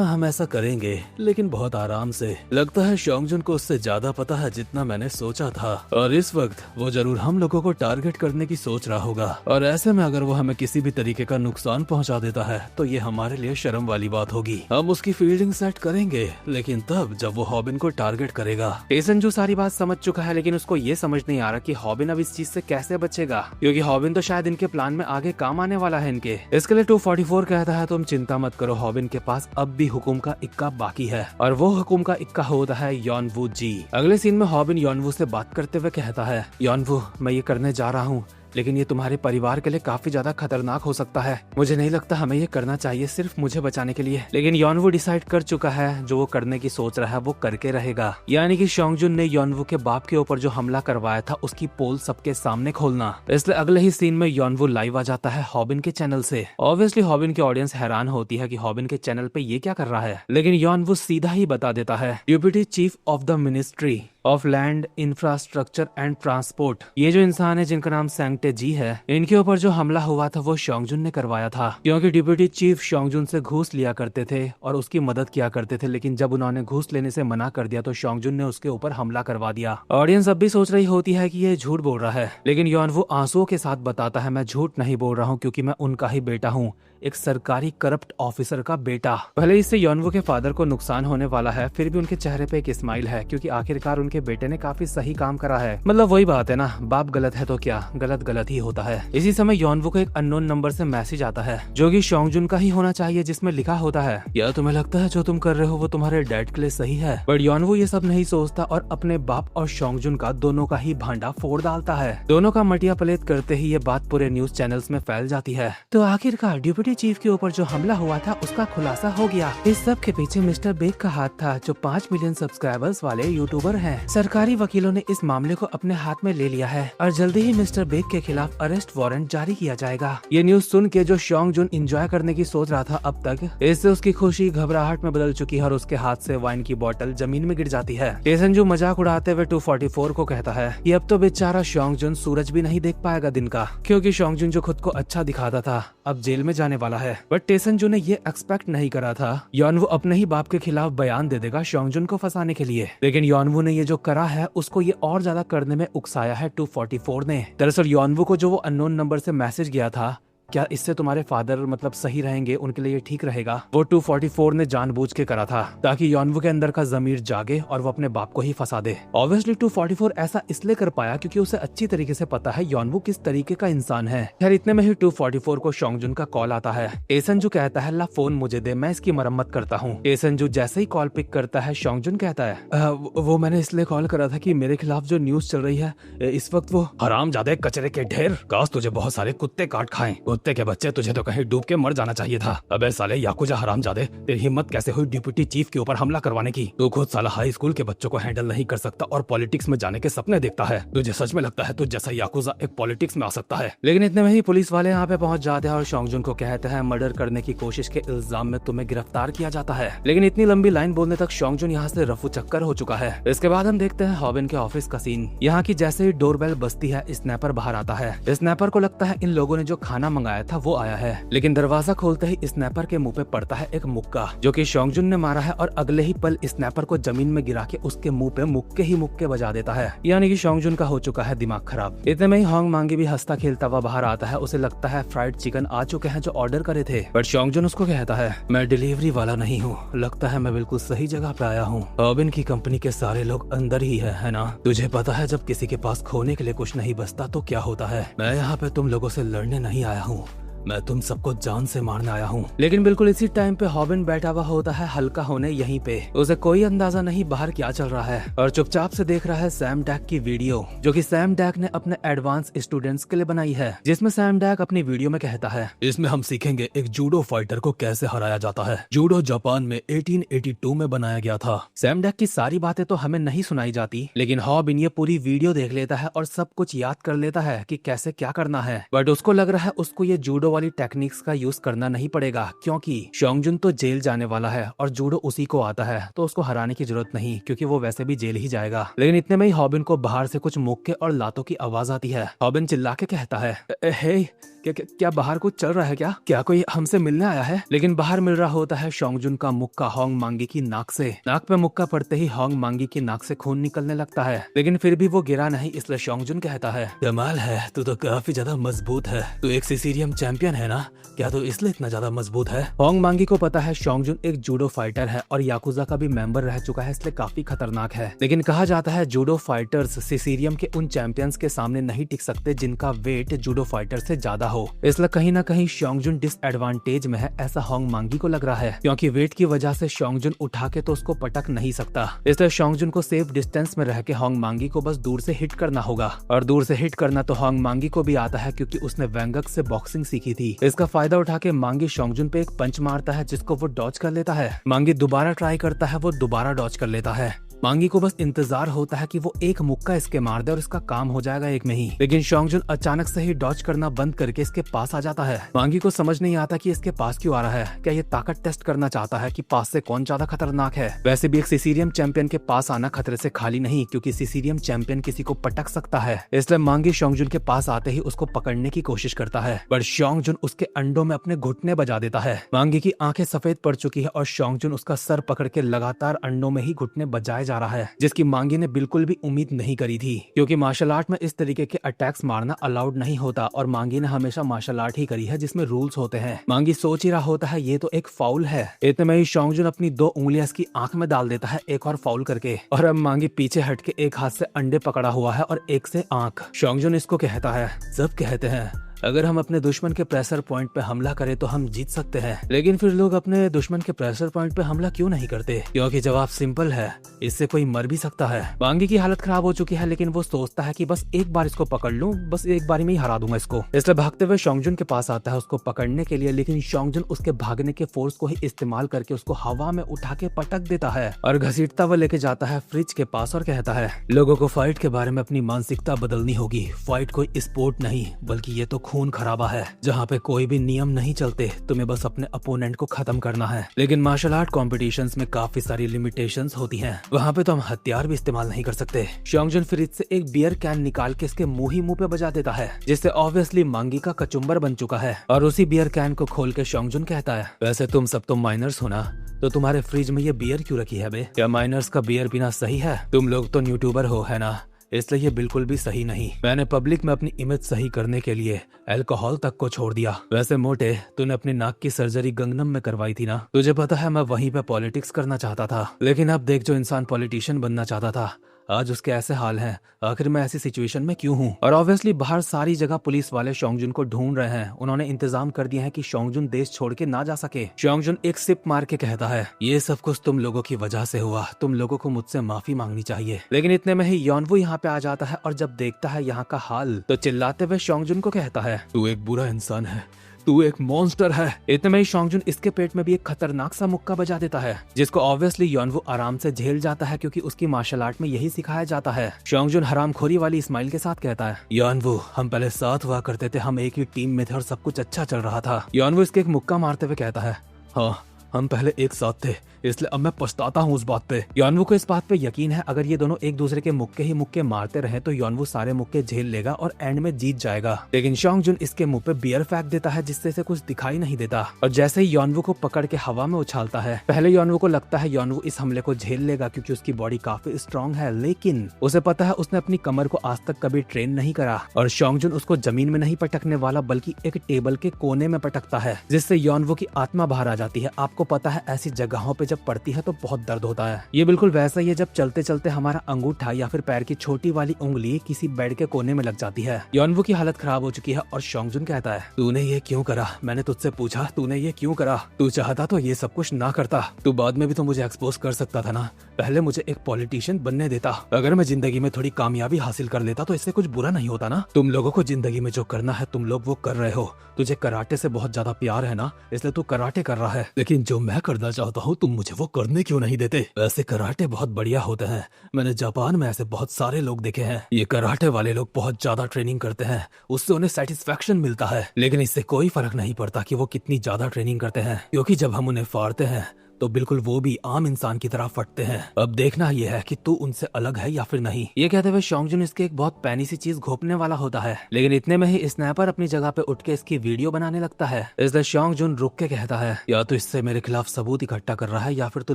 हम ऐसा करेंगे, लेकिन बहुत आराम से। लगता है शोंगजुन को उससे ज्यादा पता है जितना मैंने सोचा था, और इस वक्त वो जरूर हम लोगों को टारगेट करने की सोच रहा होगा, और ऐसे में अगर वो हमें किसी भी तरीके का नुकसान पहुंचा देता है तो ये हमारे लिए शर्म वाली बात होगी। हम उसकी फील्डिंग सेट करेंगे, लेकिन तब जब वो हॉबिन को टारगेट करेगा। टेसन जो सारी बात समझ चुका है, लेकिन उसको ये समझ नहीं आ रहा कि हॉबिन अब इस चीज से कैसे बचेगा, क्योंकि हॉबिन तो शायद इनके प्लान में आगे काम आने वाला है इनके। इसके लिए 244 कहता है, तुम चिंता मत करो, हॉबिन के पास अब भी हुकुम का इक्का बाकी है, और वो हुकुम का इक्का होता है यॉनवू जी। अगले सीन में हॉबिन यॉनवू से बात करते हुए कहता है, यॉनवू मैं ये करने जा रहा हूँ, लेकिन ये तुम्हारे परिवार के लिए काफी ज्यादा खतरनाक हो सकता है। मुझे नहीं लगता हमें ये करना चाहिए सिर्फ मुझे बचाने के लिए। लेकिन यॉनवू डिसाइड कर चुका है, जो वो करने की सोच रहा है वो करके रहेगा। यानी कि शोंगजुन ने यॉनवू के बाप के ऊपर जो हमला करवाया था उसकी पोल सबके सामने खोलना। इसलिए अगले ही सीन में यॉनवू लाइव आ जाता है हॉबिन के चैनल से। ऑब्वियसली हॉबिन की ऑडियंस हैरान होती है कि हॉबिन के चैनल पे ये क्या कर रहा है, लेकिन यॉनवू सीधा ही बता देता है, deputy chief of the ministry of land infrastructure and transport, ये जो इंसान है जिनका नाम सैंगटे जी है, इनके ऊपर जो हमला हुआ था वो शोंगजुन ने करवाया था, क्योंकि डिप्टी चीफ शोंगजुन से घूस लिया करते थे और उसकी मदद किया करते थे, लेकिन जब उन्होंने घूस लेने से मना कर दिया तो शोंगजुन ने उसके ऊपर हमला करवा दिया। ऑडियंस अब भी सोच रही होती है कि ये झूठ बोल रहा है, लेकिन यॉनवू आंसुओं के साथ बताता है, मैं झूठ नहीं बोल रहा हूँ, क्योंकि मैं उनका ही बेटा हूँ, एक सरकारी करप्ट ऑफिसर का बेटा। पहले इससे यॉनवू के फादर को नुकसान होने वाला है, फिर भी उनके चेहरे पे एक स्माइल है, क्योंकि आखिरकार उनके बेटे ने काफी सही काम करा है। मतलब वही बात है ना, बाप गलत है तो क्या, गलत गलत ही होता है। इसी समय यॉनवू को एक अननोन नंबर से मैसेज आता है, जो कि शोंगजुन का ही होना चाहिए, जिसमें लिखा होता है, या तुम्हें लगता है जो तुम कर रहे हो वो तुम्हारे डैड के लिए सही है। बट यॉनवू ये सब नहीं सोचता और अपने बाप और शोंगजुन का दोनों का ही भांडा फोड़ डालता है। दोनों का मटिया पलेट करते ही ये बात पूरे न्यूज चैनल्स में फैल जाती है। तो आखिरकार डिप्टी चीफ के ऊपर जो हमला हुआ था उसका खुलासा हो गया। इस सब के पीछे मिस्टर बेक का हाथ था, जो 5 मिलियन सब्सक्राइबर्स वाले यूट्यूबर हैं। सरकारी वकीलों ने इस मामले को अपने हाथ में ले लिया है और जल्दी ही मिस्टर बेक के खिलाफ अरेस्ट वारंट जारी किया जाएगा। ये न्यूज सुन के जो शोंगजुन एंजॉय करने की सोच रहा था अब तक, इससे उसकी खुशी घबराहट में बदल चुकी है और उसके हाथ से वाइन की बोतल जमीन में गिर जाती है। टेसनजू मजाक उड़ाते हुए 244 को कहता है कि अब तो बेचारा शोंगजुन सूरज भी नहीं देख पाएगा दिन का, क्योंकि शोंगजुन जो खुद को अच्छा दिखाता था अब जेल में जाने वाला है। बट टेसनजू ने ये एक्सपेक्ट नहीं करा था यॉनवू अपने ही बाप के खिलाफ बयान दे देगा शोंगजुन को फंसाने के लिए। लेकिन यॉनवू ने ये जो करा है उसको ये और ज्यादा करने में उकसाया है 244 ने। दरअसल यॉनवू को जो वो अननोन नंबर से मैसेज गया था क्या इससे तुम्हारे फादर मतलब सही रहेंगे, उनके लिए ठीक रहेगा? वो 244 ने जानबूझ के करा था ताकि यॉनवू के अंदर का जमीर जागे और वो अपने बाप को ही फंसा दे। ऑब्वियसली 244 ऐसा इसलिए कर पाया क्योंकि उसे अच्छी तरीके से पता है यॉनवू किस तरीके का इंसान है। खैर इतने में ही 244 को शोंगजुन का कॉल आता है। एसनजू कहता है ला फोन मुझे दे, मैं इसकी मरम्मत करता हूँ। एसनजू जैसे ही कॉल पिक करता है शोंगजुन कहता है वो मैंने इसलिए कॉल करा था कि मेरे खिलाफ जो न्यूज चल रही है इस वक्त वो हरामजादे कचरे के ढेर, काश तुझे बहुत सारे कुत्ते काट खाएं। कुत्ते के बच्चे, तुझे तो कहीं डूब के मर जाना चाहिए था। अबे साले याकुजा हरामजादे, तेरी हिम्मत कैसे हुई डिप्टी चीफ के ऊपर हमला करवाने की? तू खुद साला हाई स्कूल के बच्चों को हैंडल नहीं कर सकता और पॉलिटिक्स में जाने के सपने देखता है। तुझे सच में लगता है तुझ जैसा याकुजा एक पॉलिटिक्स में आ सकता है? लेकिन इतने में ही पुलिस वाले यहाँ पे पहुंच जाते हैं और शोंगजुन को कहते हैं मर्डर करने की कोशिश के इल्जाम में तुम्हें गिरफ्तार किया जाता है। लेकिन इतनी लंबी लाइन बोलने तक शोंगजुन यहाँ से रफू चक्कर हो चुका है। इसके बाद हम देखते हैं हॉबिन के ऑफिस का सीन। यहाँ की जैसे ही डोरबेल बजती है स्नैपर बाहर आता है। स्नैपर को लगता है इन लोगों ने जो खाना मंगाया था वो आया है, लेकिन दरवाजा खोलते ही स्नैपर के मुंह पे पड़ता है एक मुक्का जो कि शोंगजुन ने मारा है और अगले ही पल स्नैपर को जमीन में गिरा के उसके मुंह पे मुक्के बजा देता है। यानी कि शोंगजुन का हो चुका है दिमाग खराब। इतने में ही होंग मांगी भी हंसता खेलता हुआ बाहर आता है। उसे लगता है फ्राइड चिकन आ चुके हैं जो ऑर्डर करे थे, बट शोंगजुन उसको कहता है मैं डिलीवरी वाला नहीं हूँ, लगता है मैं बिल्कुल सही जगह पे आया हूँ। हॉबिन की कंपनी के सारे लोग अंदर ही है ना? तुझे पता है जब किसी के पास खोने के लिए कुछ नहीं बचता तो क्या होता है? मैं यहाँ पे तुम लोगों से लड़ने नहीं आया हूँ, मैं तुम सबको जान से मारने आया हूँ। लेकिन बिल्कुल इसी टाइम पे हॉबिन बैठा हुआ होता है हल्का होने यहीं पे। उसे कोई अंदाजा नहीं बाहर क्या चल रहा है और चुपचाप से देख रहा है सैम डैक की वीडियो जो कि सैम डैक ने अपने एडवांस स्टूडेंट्स के लिए बनाई है, जिसमें सैम डैक अपनी वीडियो में कहता है इसमें हम सीखेंगे एक जूडो फाइटर को कैसे हराया जाता है। जूडो जापान में 1882 में बनाया गया था। सैम डैक की सारी बातें तो हमें नहीं सुनाई जाती, लेकिन हॉबिन ये पूरी वीडियो देख लेता है और सब कुछ याद कर लेता है कि कैसे क्या करना है। बट उसको लग रहा है उसको ये जूडो वाली टेक्निक्स का यूज करना नहीं पड़ेगा क्योंकि शोंगजुन तो जेल जाने वाला है और जूडो उसी को आता है, तो उसको हराने की जरूरत नहीं क्योंकि वो वैसे भी जेल ही जाएगा। लेकिन इतने में ही हॉबिन को बाहर से कुछ मुक्के और लातों की आवाज आती है। हॉबिन चिल्ला के कहता है हे क्या बाहर कुछ चल रहा है? क्या कोई हमसे मिलने आया है? लेकिन बाहर मिल रहा होता है शोंगजुन का मुक्का होंग मांगी की नाक से। नाक पे मुक्का पड़ते ही होंग मांगी की नाक से खून निकलने लगता है, लेकिन फिर भी वो गिरा नहीं, इसलिए शोंगजुन कहता है कमाल है, तू तो काफी ज्यादा मजबूत है, तू एक सिसीरियम चैंपियन है ना? क्या तू इसलिए इतना ज्यादा मजबूत है? होंग मांगी को पता है शोंगजुन एक जूडो फाइटर है और याकुजा का भी मेंबर रह चुका है, इसलिए काफी खतरनाक है। लेकिन कहा जाता है जूडो फाइटर्स सिसीरियम के उन चैंपियंस के सामने नहीं टिक सकते जिनका वेट जूडो फाइटर से ज्यादा हो, इसलिए कहीं न कहीं शोंगजुन डिसएडवांटेज में है, ऐसा होंग मांगी को लग रहा है क्योंकि वेट की वजह से शोंगजुन उठा के तो उसको पटक नहीं सकता। इसलिए शोंगजुन को सेफ डिस्टेंस में रह के होंग मांगी को बस दूर से हिट करना होगा, और दूर से हिट करना तो होंग मांगी को भी आता है क्योंकि उसने वेंगक से बॉक्सिंग सीखी थी। इसका फायदा उठा के मांगी शोंगजुन पे एक पंच मारता है जिसको वो डॉज कर लेता है। मांगी दोबारा ट्राई करता है, वो दोबारा डॉज कर लेता है। मांगी को बस इंतजार होता है कि वो एक मुक्का इसके मार दे और इसका काम हो जाएगा एक में ही। लेकिन शोंगजुन अचानक से ही डॉज करना बंद करके इसके पास आ जाता है। मांगी को समझ नहीं आता कि इसके पास क्यों आ रहा है। क्या ये ताकत टेस्ट करना चाहता है कि पास से कौन ज्यादा खतरनाक है? वैसे भी एक सिसीरियम चैंपियन के पास आना खतरे से खाली नहीं, क्योंकि सिसीरियम चैंपियन किसी को पटक सकता है। इसलिए मांगी शोंगजुन के पास आते ही उसको पकड़ने की कोशिश करता है, पर शोंगजुन उसके अंडों में अपने घुटने बजा देता है। मांगी की आंखें सफेद पड़ चुकी है और शोंगजुन उसका सर पकड़ के लगातार अंडों में ही घुटने बजाए जा रहा है, जिसकी मांगी ने बिल्कुल भी उम्मीद नहीं करी थी, क्योंकि मार्शल आर्ट में इस तरीके के अटैक्स मारना अलाउड नहीं होता और मांगी ने हमेशा मार्शल आर्ट ही करी है जिसमें रूल्स होते हैं। मांगी सोच ही रहा होता है ये तो एक फाउल है। इतने में ही शोंगजुन अपनी 2 उंगलियां इसकी आंख में डाल देता है एक और फाउल करके, और अब मांगी पीछे हट के एक हाथ से अंडे पकड़ा हुआ है और एक से आंख। शोंगजुन इसको कहता है सब कहते हैं अगर हम अपने दुश्मन के प्रेशर पॉइंट पे हमला करें तो हम जीत सकते हैं, लेकिन फिर लोग अपने दुश्मन के प्रेशर पॉइंट पे हमला क्यों नहीं करते? क्योंकि जवाब सिंपल है, इससे कोई मर भी सकता है। मांगी की हालत खराब हो चुकी है, लेकिन वो सोचता है कि बस एक बार इसको पकड़ लूं, बस एक बारी में ही हरा दूंगा इसको। इसलिए भागते हुए शोंगजुन के पास आता है उसको पकड़ने के लिए, लेकिन शोंगजुन उसके भागने के फोर्स को ही इस्तेमाल करके उसको हवा में उठा के पटक देता है और घसीटता हुआ लेके जाता है फ्रिज के पास और कहता है लोगों को फाइट के बारे में अपनी मानसिकता बदलनी होगी। फाइट कोई स्पोर्ट नहीं बल्कि ये तो खून खराबा है, जहाँ पे कोई भी नियम नहीं चलते, तुम्हें बस अपने अपोनेंट को खत्म करना है। लेकिन मार्शल आर्ट कॉम्पिटिशन्स में काफी सारी लिमिटेशंस होती हैं, वहाँ पे तो हम हथियार भी इस्तेमाल नहीं कर सकते। शोंगजुन फ्रिज से एक बियर कैन निकाल के इसके मुंह ही मुंह पे बजा देता है, जिससे ऑब्वियसली मांगी का कचुम्बर बन चुका है। और उसी बियर कैन को खोल के शोंगजुन कहता है वैसे तुम सब तो माइनर्स हो ना, तो तुम्हारे फ्रिज में ये बियर क्यों रखी है बे? क्या माइनर्स का बियर पीना सही है? तुम लोग तो यूट्यूबर हो है ना, इसलिए ये बिल्कुल भी सही नहीं। मैंने पब्लिक में अपनी इमेज सही करने के लिए अल्कोहल तक को छोड़ दिया। वैसे मोटे, तूने अपनी नाक की सर्जरी गंगनम में करवाई थी ना? तुझे पता है मैं वहीं पे पॉलिटिक्स करना चाहता था, लेकिन अब देख, जो इंसान पॉलिटिशियन बनना चाहता था आज उसके ऐसे हाल हैं। आखिर मैं ऐसी सिचुएशन में क्यों हूँ? और ऑब्वियसली बाहर सारी जगह पुलिस वाले शोंगजुन को ढूंढ रहे हैं। उन्होंने इंतजाम कर दिया है कि शोंगजुन देश छोड़ के ना जा सके। शोंगजुन एक सिप मार के कहता है, ये सब कुछ तुम लोगों की वजह से हुआ, तुम लोगों को मुझसे माफी मांगनी चाहिए। लेकिन इतने में ही योनवू यहाँ पे आ जाता है और जब देखता है यहाँ का हाल तो चिल्लाते हुए शोंगजुन को कहता है, तू एक बुरा इंसान है, तू एक मॉन्स्टर है। इतने में ही शोंगजुन इसके पेट में भी एक खतरनाक सा मुक्का बजा देता है, जिसको ऑब्वियसली योनवू आराम से झेल जाता है क्योंकि उसकी मार्शल आर्ट में यही सिखाया जाता है। शोंगजुन हरामखोरी वाली स्माइल के साथ कहता है, योनवू हम पहले साथ हुआ करते थे, हम एक ही टीम में थे और सब कुछ अच्छा चल रहा था। योनवू इसके एक मुक्का मारते हुए कहता है, हाँ हम पहले एक साथ थे, इसलिए अब मैं पछताता हूँ उस बात पे। योनवू को इस बात पे यकीन है अगर ये दोनों एक दूसरे के मुक्के ही मुक्के मारते रहे तो योनवू सारे मुक्के झेल लेगा और एंड में जीत जाएगा। लेकिन शोंगजुन इसके मुंह पे बियर फेंक देता है जिससे इसे कुछ दिखाई नहीं देता और जैसे ही योनवू को पकड़ के हवा में उछालता है, पहले योनवू को लगता है योनवू इस हमले को झेल लेगा क्योंकि उसकी बॉडी काफी स्ट्रॉन्ग है, लेकिन उसे पता है उसने अपनी कमर को आज तक कभी ट्रेन नहीं करा और शोंगजुन उसको जमीन में नहीं पटकने वाला बल्कि एक टेबल के कोने में पटकता है, जिससे योनवू की आत्मा बाहर आ जाती है। आपको पता है ऐसी जगहों पे जब पड़ती है तो बहुत दर्द होता है। ये बिल्कुल वैसा ही है जब चलते चलते हमारा अंगूठा या फिर पैर की छोटी वाली उंगली किसी बेड के कोने में लग जाती है। योनवू की हालत खराब हो चुकी है और शोंगजुन कहता है, तूने ये क्यों करा? मैंने तुझसे पूछा तूने ये क्यों करा? तू चाहता तो ये सब कुछ ना करता, तू बाद में भी तो मुझे एक्सपोज कर सकता था ना, पहले मुझे एक पॉलिटिशियन बनने देता। अगर मैं जिंदगी में थोड़ी कामयाबी हासिल कर लेता तो इससे कुछ बुरा नहीं होता ना। तुम लोगों को जिंदगी में जो करना है तुम लोग वो कर रहे हो। तुझे कराटे से बहुत ज्यादा प्यार है ना, इसलिए तू कराटे कर रहा है, लेकिन जो मैं करना चाहता हूँ तुम मुझे वो करने क्यों नहीं देते? वैसे कराटे बहुत बढ़िया होते हैं, मैंने जापान में ऐसे बहुत सारे लोग देखे हैं। ये कराटे वाले लोग बहुत ज्यादा ट्रेनिंग करते हैं, उससे उन्हें सेटिस्फेक्शन मिलता है, लेकिन इससे कोई फर्क नहीं पड़ता कि वो कितनी ज्यादा ट्रेनिंग करते हैं, क्योंकि जब हम उन्हें फाड़ते हैं तो बिल्कुल वो भी आम इंसान की तरह फटते हैं। अब देखना यह है कि तू उनसे अलग है या फिर नहीं। ये कहते हुए शोंगजुन इसके एक बहुत पैनी सी चीज घोपने वाला होता है, लेकिन इतने में ही स्नैपर अपनी जगह पे उठ के इसकी वीडियो बनाने लगता है। इसलिए शोंगजुन रुक के कहता है, या तो इससे मेरे खिलाफ सबूत इकट्ठा कर रहा है या फिर तू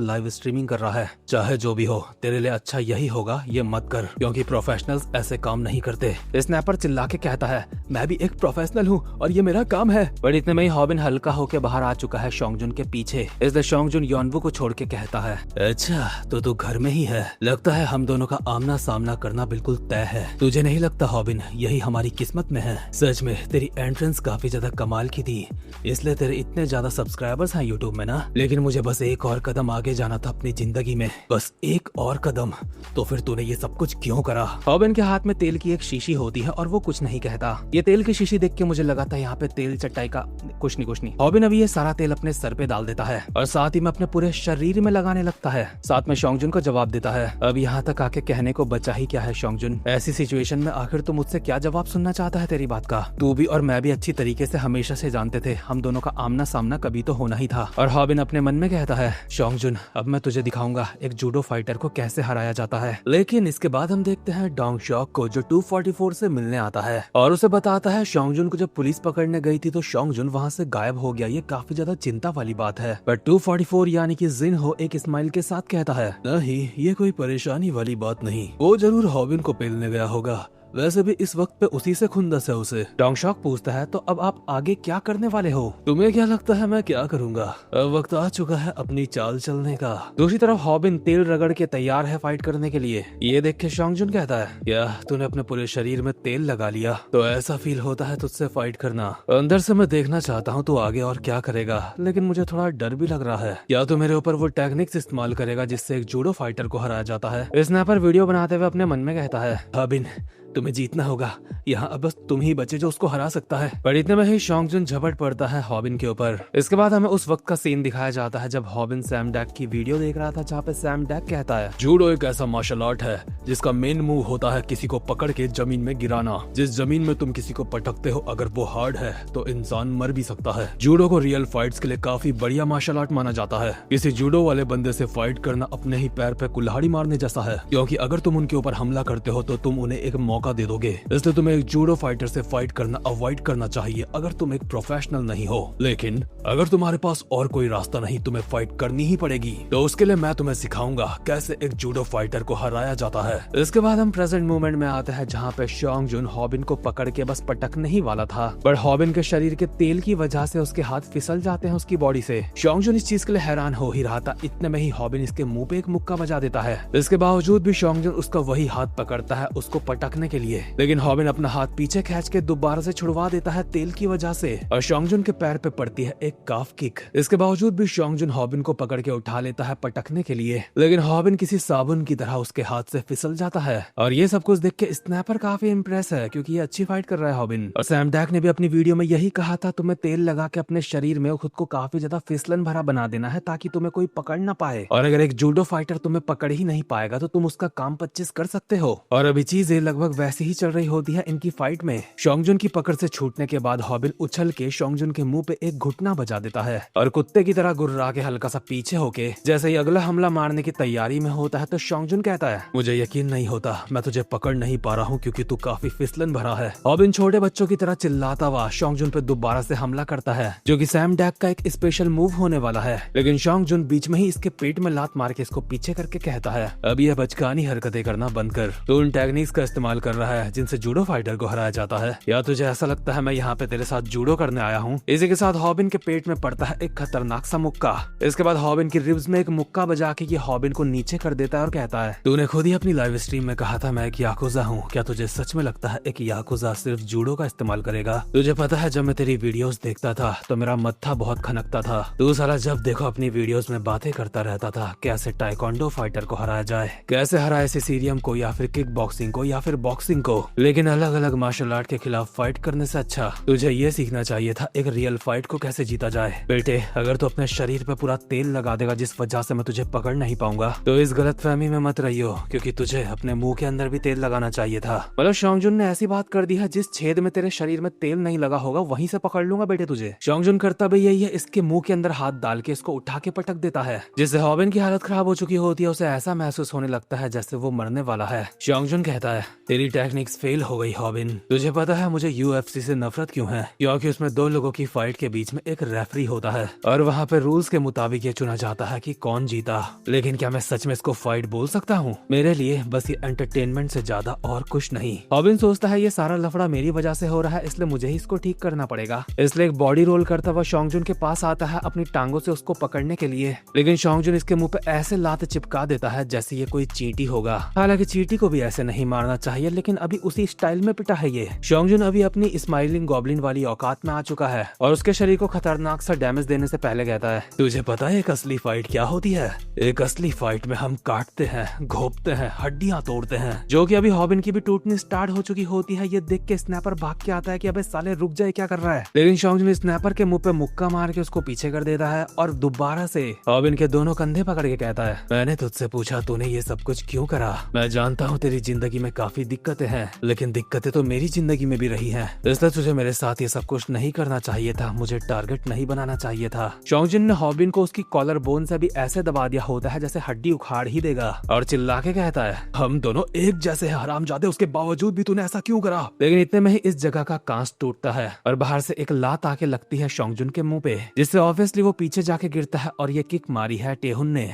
लाइव स्ट्रीमिंग कर रहा है। चाहे जो भी हो तेरे लिए अच्छा यही होगा, ये मत कर, क्योंकि प्रोफेशनल्स ऐसे काम नहीं करते। स्नैपर चिल्ला के कहता है, मैं भी एक प्रोफेशनल हूँ और ये मेरा काम है। पर इतने में ही हॉबिन हल्का होके बाहर आ चुका है शोंगजुन के पीछे। इसलिए शोंगजुन योनवू को छोड़ के कहता है, अच्छा तो तू घर में ही है, लगता है हम दोनों का आमना सामना करना बिल्कुल तय है। तुझे नहीं लगता हॉबिन यही हमारी किस्मत में है? सच में तेरी एंट्रेंस काफी ज्यादा कमाल की थी, इसलिए तेरे इतने ज्यादा सब्सक्राइबर्स हैं यूट्यूब में ना। लेकिन मुझे बस एक और कदम आगे जाना था अपनी जिंदगी में, बस एक और कदम। तो फिर तूने ये सब कुछ क्यों करा? हॉबिन के हाथ में तेल की एक शीशी होती है और वो कुछ नहीं कहता। ये तेल की शीशी देख के मुझे लगा था यहाँ पे तेल चटाई का कुछ नहीं। हॉबिन अभी ये सारा तेल अपने सर पे डाल देता है और साथ ही में अपने पूरे शरीर में लगाने लगता है। साथ में शोंगजुन को जवाब देता है, अब यहाँ तक आके कहने को बचा ही क्या है शोंगजुन? ऐसी सिचुएशन में आखिर तू मुझसे क्या जवाब सुनना चाहता है तेरी बात का? तू भी और मैं भी अच्छी तरीके से हमेशा से जानते थे हम दोनों का आमना सामना कभी तो होना ही था। और हॉबिन अपने मन में कहता है, शोंगजुन अब मैं तुझे दिखाऊंगा एक जूडो फाइटर को कैसे हराया जाता है। लेकिन इसके बाद हम देखते हैं डोंग शॉक को, जो 244 से मिलने आता है और उसे बताता है शोंगजुन को जब पुलिस पकड़ने गई थी तो शोंगजुन वहाँ से गायब हो गया। ये काफी ज्यादा चिंता वाली बात है। पर 244 यानी कि जिन हो एक स्माइल के साथ कहता है, नहीं ये कोई परेशानी वाली बात नहीं, वो जरूर हॉबिन को पेलने गया होगा, वैसे भी इस वक्त पे उसी से खुंदस है उसे। डोंग शॉक पूछता है, तो अब आप आगे क्या करने वाले हो? तुम्हें क्या लगता है मैं क्या करूंगा? अब वक्त आ चुका है अपनी चाल चलने का। दूसरी तरफ हॉबिन तेल रगड़ के तैयार है फाइट करने के लिए। ये देख के शोंगजुन कहता है, क्या तूने अपने पूरे शरीर में तेल लगा लिया? तो ऐसा फील होता है तुझसे फाइट करना। अंदर से मैं देखना चाहता हूँ तू आगे और क्या करेगा, लेकिन मुझे थोड़ा डर भी लग रहा है। क्या तू मेरे ऊपर वो टेक्निक्स इस्तेमाल करेगा जिससे एक जूडो फाइटर को हराया जाता है? स्नैपर वीडियो बनाते हुए अपने मन में कहता है, हॉबिन तुम्हें जीतना होगा, यहाँ अब बस तुम ही बचे जो उसको हरा सकता है। पर इतने में ही शोंगजुन झपट पड़ता है हॉबिन के ऊपर। इसके बाद हमें उस वक्त का सीन दिखाया जाता है जब हॉबिन सैम डैक की वीडियो देख रहा था, जहाँ पे सैम डैक कहता है, जूडो एक ऐसा मार्शल आर्ट है जिसका मेन मूव होता है किसी को पकड़ के जमीन में गिराना। जिस जमीन में तुम किसी को पटकते हो अगर वो हार्ड है तो इंसान मर भी सकता है। जूडो को रियल फाइट्स के लिए काफी बढ़िया मार्शल आर्ट माना जाता है। किसी जूडो वाले बंदे से फाइट करना अपने ही पैर पे कुल्हाड़ी मारने जैसा है, क्योंकि अगर तुम उनके ऊपर हमला करते हो तो तुम उन्हें एक मौका मौका दे दोगे, इसलिए तुम्हें एक जूडो फाइटर से फाइट करना अवॉइड करना चाहिए अगर तुम एक प्रोफेशनल नहीं हो। लेकिन अगर तुम्हारे पास और कोई रास्ता नहीं, तुम्हें फाइट करनी ही पड़ेगी। तो उसके लिए मैं तुम्हें सिखाऊंगा कैसे एक जूडो फाइटर को हराया जाता है। इसके बाद हम प्रेजेंट मोमेंट में आते हैं जहाँ पे शॉन्ग जुन हॉबिन को पकड़ के बस पटकने ही वाला था, पर हॉबिन के शरीर के तेल की वजह से उसके हाथ फिसल जाते हैं उसकी बॉडी से। शॉन्ग जुन इस चीज के लिए हैरान हो ही रहा था, इतने में ही हॉबिन इसके मुंह पे एक मुक्का बजा देता है। इसके बावजूद भी शॉन्ग जुन उसका वही हाथ पकड़ता है उसको पटकने के लिए, लेकिन हॉबिन अपना हाथ पीछे खींच के दोबारा से छुड़वा देता है तेल की वजह से, और शॉन्ग जुन के पैर पे पड़ती है एक काफ किक। इसके बावजूद भी शॉन्ग जुन हॉबिन को पकड़ के उठा लेता है पटकने के लिए, लेकिन हॉबिन किसी साबुन की तरह उसके हाथ से फिसल जाता है। और ये सब कुछ देख के स्नैपर काफी इम्प्रेस है, क्योंकि ये अच्छी फाइट कर रहा है हॉबिन। और सैम डैक ने भी अपनी वीडियो में यही कहा था, तुम्हें तेल लगा के अपने शरीर में खुद को काफी ज्यादा फिसलन भरा बना देना है ताकि तुम्हें कोई पकड़ ना पाए, और अगर एक जूडो फाइटर तुम्हें पकड़ ही नहीं पाएगा तो तुम उसका काम 25 कर सकते हो। और अभी चीजें लगभग वैसी ही चल रही होती है इनकी फाइट में। शॉन्ग जुन की पकड़ से छूटने के बाद हॉबिन उछल के शॉन्ग जुन के मुंह पे एक घुटना बजा देता है, और कुत्ते की तरह गुर्रा के हल्का सा पीछे होके जैसे ही अगला हमला मारने की तैयारी में होता है तो शॉन्ग जुन कहता है, मुझे यकीन नहीं होता, मैं तुझे पकड़ नहीं पा रहा हूँ क्योंकि तू काफी फिसलन भरा है। हॉबिन छोटे बच्चों की तरह चिल्लाता हुआ शॉन्ग जुन पे दोबारा से हमला करता है, जो कि सैम डैक का एक स्पेशल मूव होने वाला है। लेकिन शॉन्ग जुन बीच में ही इसके पेट में लात मार के इसको पीछे करके कहता है, अब यह बचकानी हरकतें करना बंद कर, तू उन टेक्निक्स का इस्तेमाल कर रहा है जिनसे जूडो फाइटर को हराया जाता है, या तुझे ऐसा लगता है मैं यहाँ पे तेरे साथ जूडो करने आया हूँ। इसी के साथ हॉबिन के पेट में पड़ता है एक खतरनाक सा मुक्का। इसके बाद हॉबिन की रिब्स में एक मुक्का बजा के ये हॉबिन को नीचे कर देता है और कहता है, तूने खुद ही अपनी लाइव स्ट्रीम में कहा था मैं एक याकुजा हूँ, क्या तुझे सच में लगता है एक याकुजा सिर्फ जूडो का इस्तेमाल करेगा? तुझे पता है जब मैं तेरी वीडियोस देखता था तो मेरा मत्था बहुत खनकता था, तू साला जब देखो अपनी वीडियोस में बातें करता रहता था कैसे टाइकोंडो फाइटर को हराया जाए, कैसे हराए सिसीरियम को या फिर किक बॉक्सिंग को या फिर बॉक्सिंग को, लेकिन अलग अलग मार्शल आर्ट के खिलाफ फाइट करने से अच्छा तुझे ये सीखना चाहिए था एक रियल फाइट को कैसे जीता जाए। बेटे अगर तू अपने शरीर पे पूरा तेल लगा देगा जिस वजह से मैं तुझे पकड़ नहीं पाऊंगा तो इस गलतफहमी में मत रहियो, क्योंकि तुझे अपने मुंह के अंदर भी तेल लगाना चाहिए था। मतलब शॉन्ग जुन ने ऐसी बात कर दी है, जिस छेद में तेरे शरीर में तेल नहीं लगा होगा वहीं से पकड़ लूंगा बेटे तुझे। शॉन्ग जुन करता भी यही है, इसके मुंह के अंदर हाथ डाल के इसको उठा के पटक देता है, जिससे हॉबिन की हालत खराब हो चुकी होती है, उसे ऐसा महसूस होने लगता है जैसे वो मरने वाला है। शॉन्ग जुन कहता है, तेरी टेक्निक्स फेल हो गई हॉबिन, तुझे पता है मुझे यूएफसी से नफरत क्यों है? क्योंकि उसमें दो लोगों की फाइट के बीच में एक रेफरी होता है और वहाँ पे रूल्स के मुताबिक ये चुना जाता है कि कौन जीता। लेकिन क्या मैं सच में इसको फाइट बोल सकता हूँ? मेरे लिए बस ये एंटरटेनमेंट से ज्यादा और कुछ नहीं। हॉबिन सोचता है ये सारा लफड़ा मेरी वजह से हो रहा है, इसलिए मुझे ही इसको ठीक करना पड़ेगा। इसलिए एक बॉडी रोल करता हुआ शॉन्ग जुन के पास आता है अपनी टांगों से उसको पकड़ने के लिए, लेकिन शॉन्ग जुन इसके मुंह पे ऐसे लात चिपका देता है जैसे ये कोई चींटी होगा। हालांकि चींटी को भी ऐसे नहीं मारना चाहिए, लेकिन अभी उसी स्टाइल में पिटा है ये। शॉन्ग जुन अभी अपनी स्माइलिंग गॉब्लिन वाली औकात में आ चुका है और उसके शरीर को खतरनाक सा डैमेज देने से पहले कहता है, तुझे पता है एक असली फाइट क्या होती है? एक असली फाइट में हम काटते हैं, घोपते हैं, हड्डियां तोड़ते हैं, जो कि अभी हॉबिन की भी टूटनी स्टार्ट हो चुकी होती है। ये देख के स्नैपर भाग के आता है कि अबे साले रुक जाए, क्या कर रहा है? लेकिन शॉन्ग जुन स्नैपर के मुंह पे मुक्का मार के उसको पीछे कर देता है और दोबारा से हॉबिन के दोनों कंधे पकड़ के कहता है, मैंने तुझसे पूछा तूने ये सब कुछ क्यों करा? मैं जानता हूँ तेरी जिंदगी में काफी दिक्कतें हैं, लेकिन दिक्कतें तो मेरी जिंदगी में भी रही हैं, इसलिए तुझे मेरे साथ ये सब कुछ नहीं करना चाहिए था, मुझे टारगेट नहीं बनाना चाहिए था। शॉन्ग जुन ने हॉबिन को उसकी कॉलर बोन से भी ऐसे दबा दिया होता है जैसे हड्डी उखाड़ ही देगा और चिल्ला के कहता है, हम दोनों एक जैसे हरामजादे, उसके बावजूद भी तूने ऐसा क्यों करा? लेकिन इतने में ही इस जगह का कांच टूटता है और बाहर से एक लात आके लगती है शॉन्ग जुन के मुंह पे, जिससे ऑब्वियसली वो पीछे जाके गिरता है और ये किक मारी है टेहुन ने।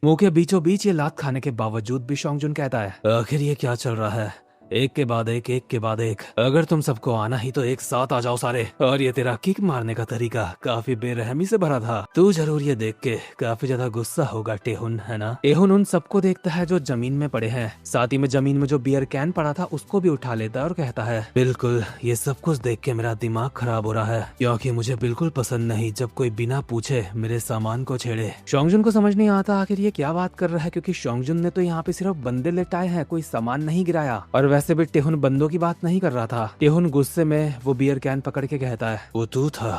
मुंह के बीचों बीच ये लात खाने के बावजूद भी शॉन्ग जुन कहता है, आखिर ये क्या चल रहा है? एक के बाद एक, एक के बाद एक, अगर तुम सबको आना ही तो एक साथ आ जाओ सारे। और ये तेरा किक मारने का तरीका काफी बेरहमी से भरा था, तू जरूर ये देख के काफी ज्यादा गुस्सा होगा टेहुन, है ना? टेहुन उन सबको देखता है जो जमीन में पड़े हैं, साथ ही में जमीन में जो बियर कैन पड़ा था उसको भी उठा लेता है और कहता है, बिल्कुल ये सब कुछ देख के मेरा दिमाग खराब हो रहा है, क्योंकि मुझे बिल्कुल पसंद नहीं जब कोई बिना पूछे मेरे सामान को छेड़े। शॉन्ग जुन को समझ नहीं आता आखिर ये क्या बात कर रहा है, क्योंकि शॉन्ग जुन ने तो यहाँ पे सिर्फ बंदे लेटाए हैं, कोई सामान नहीं गिराया। और वैसे भी टेहुन बंदों की बात नहीं कर रहा था। टेहुन गुस्से में वो बियर कैन पकड़ के कहता है, वो तू था,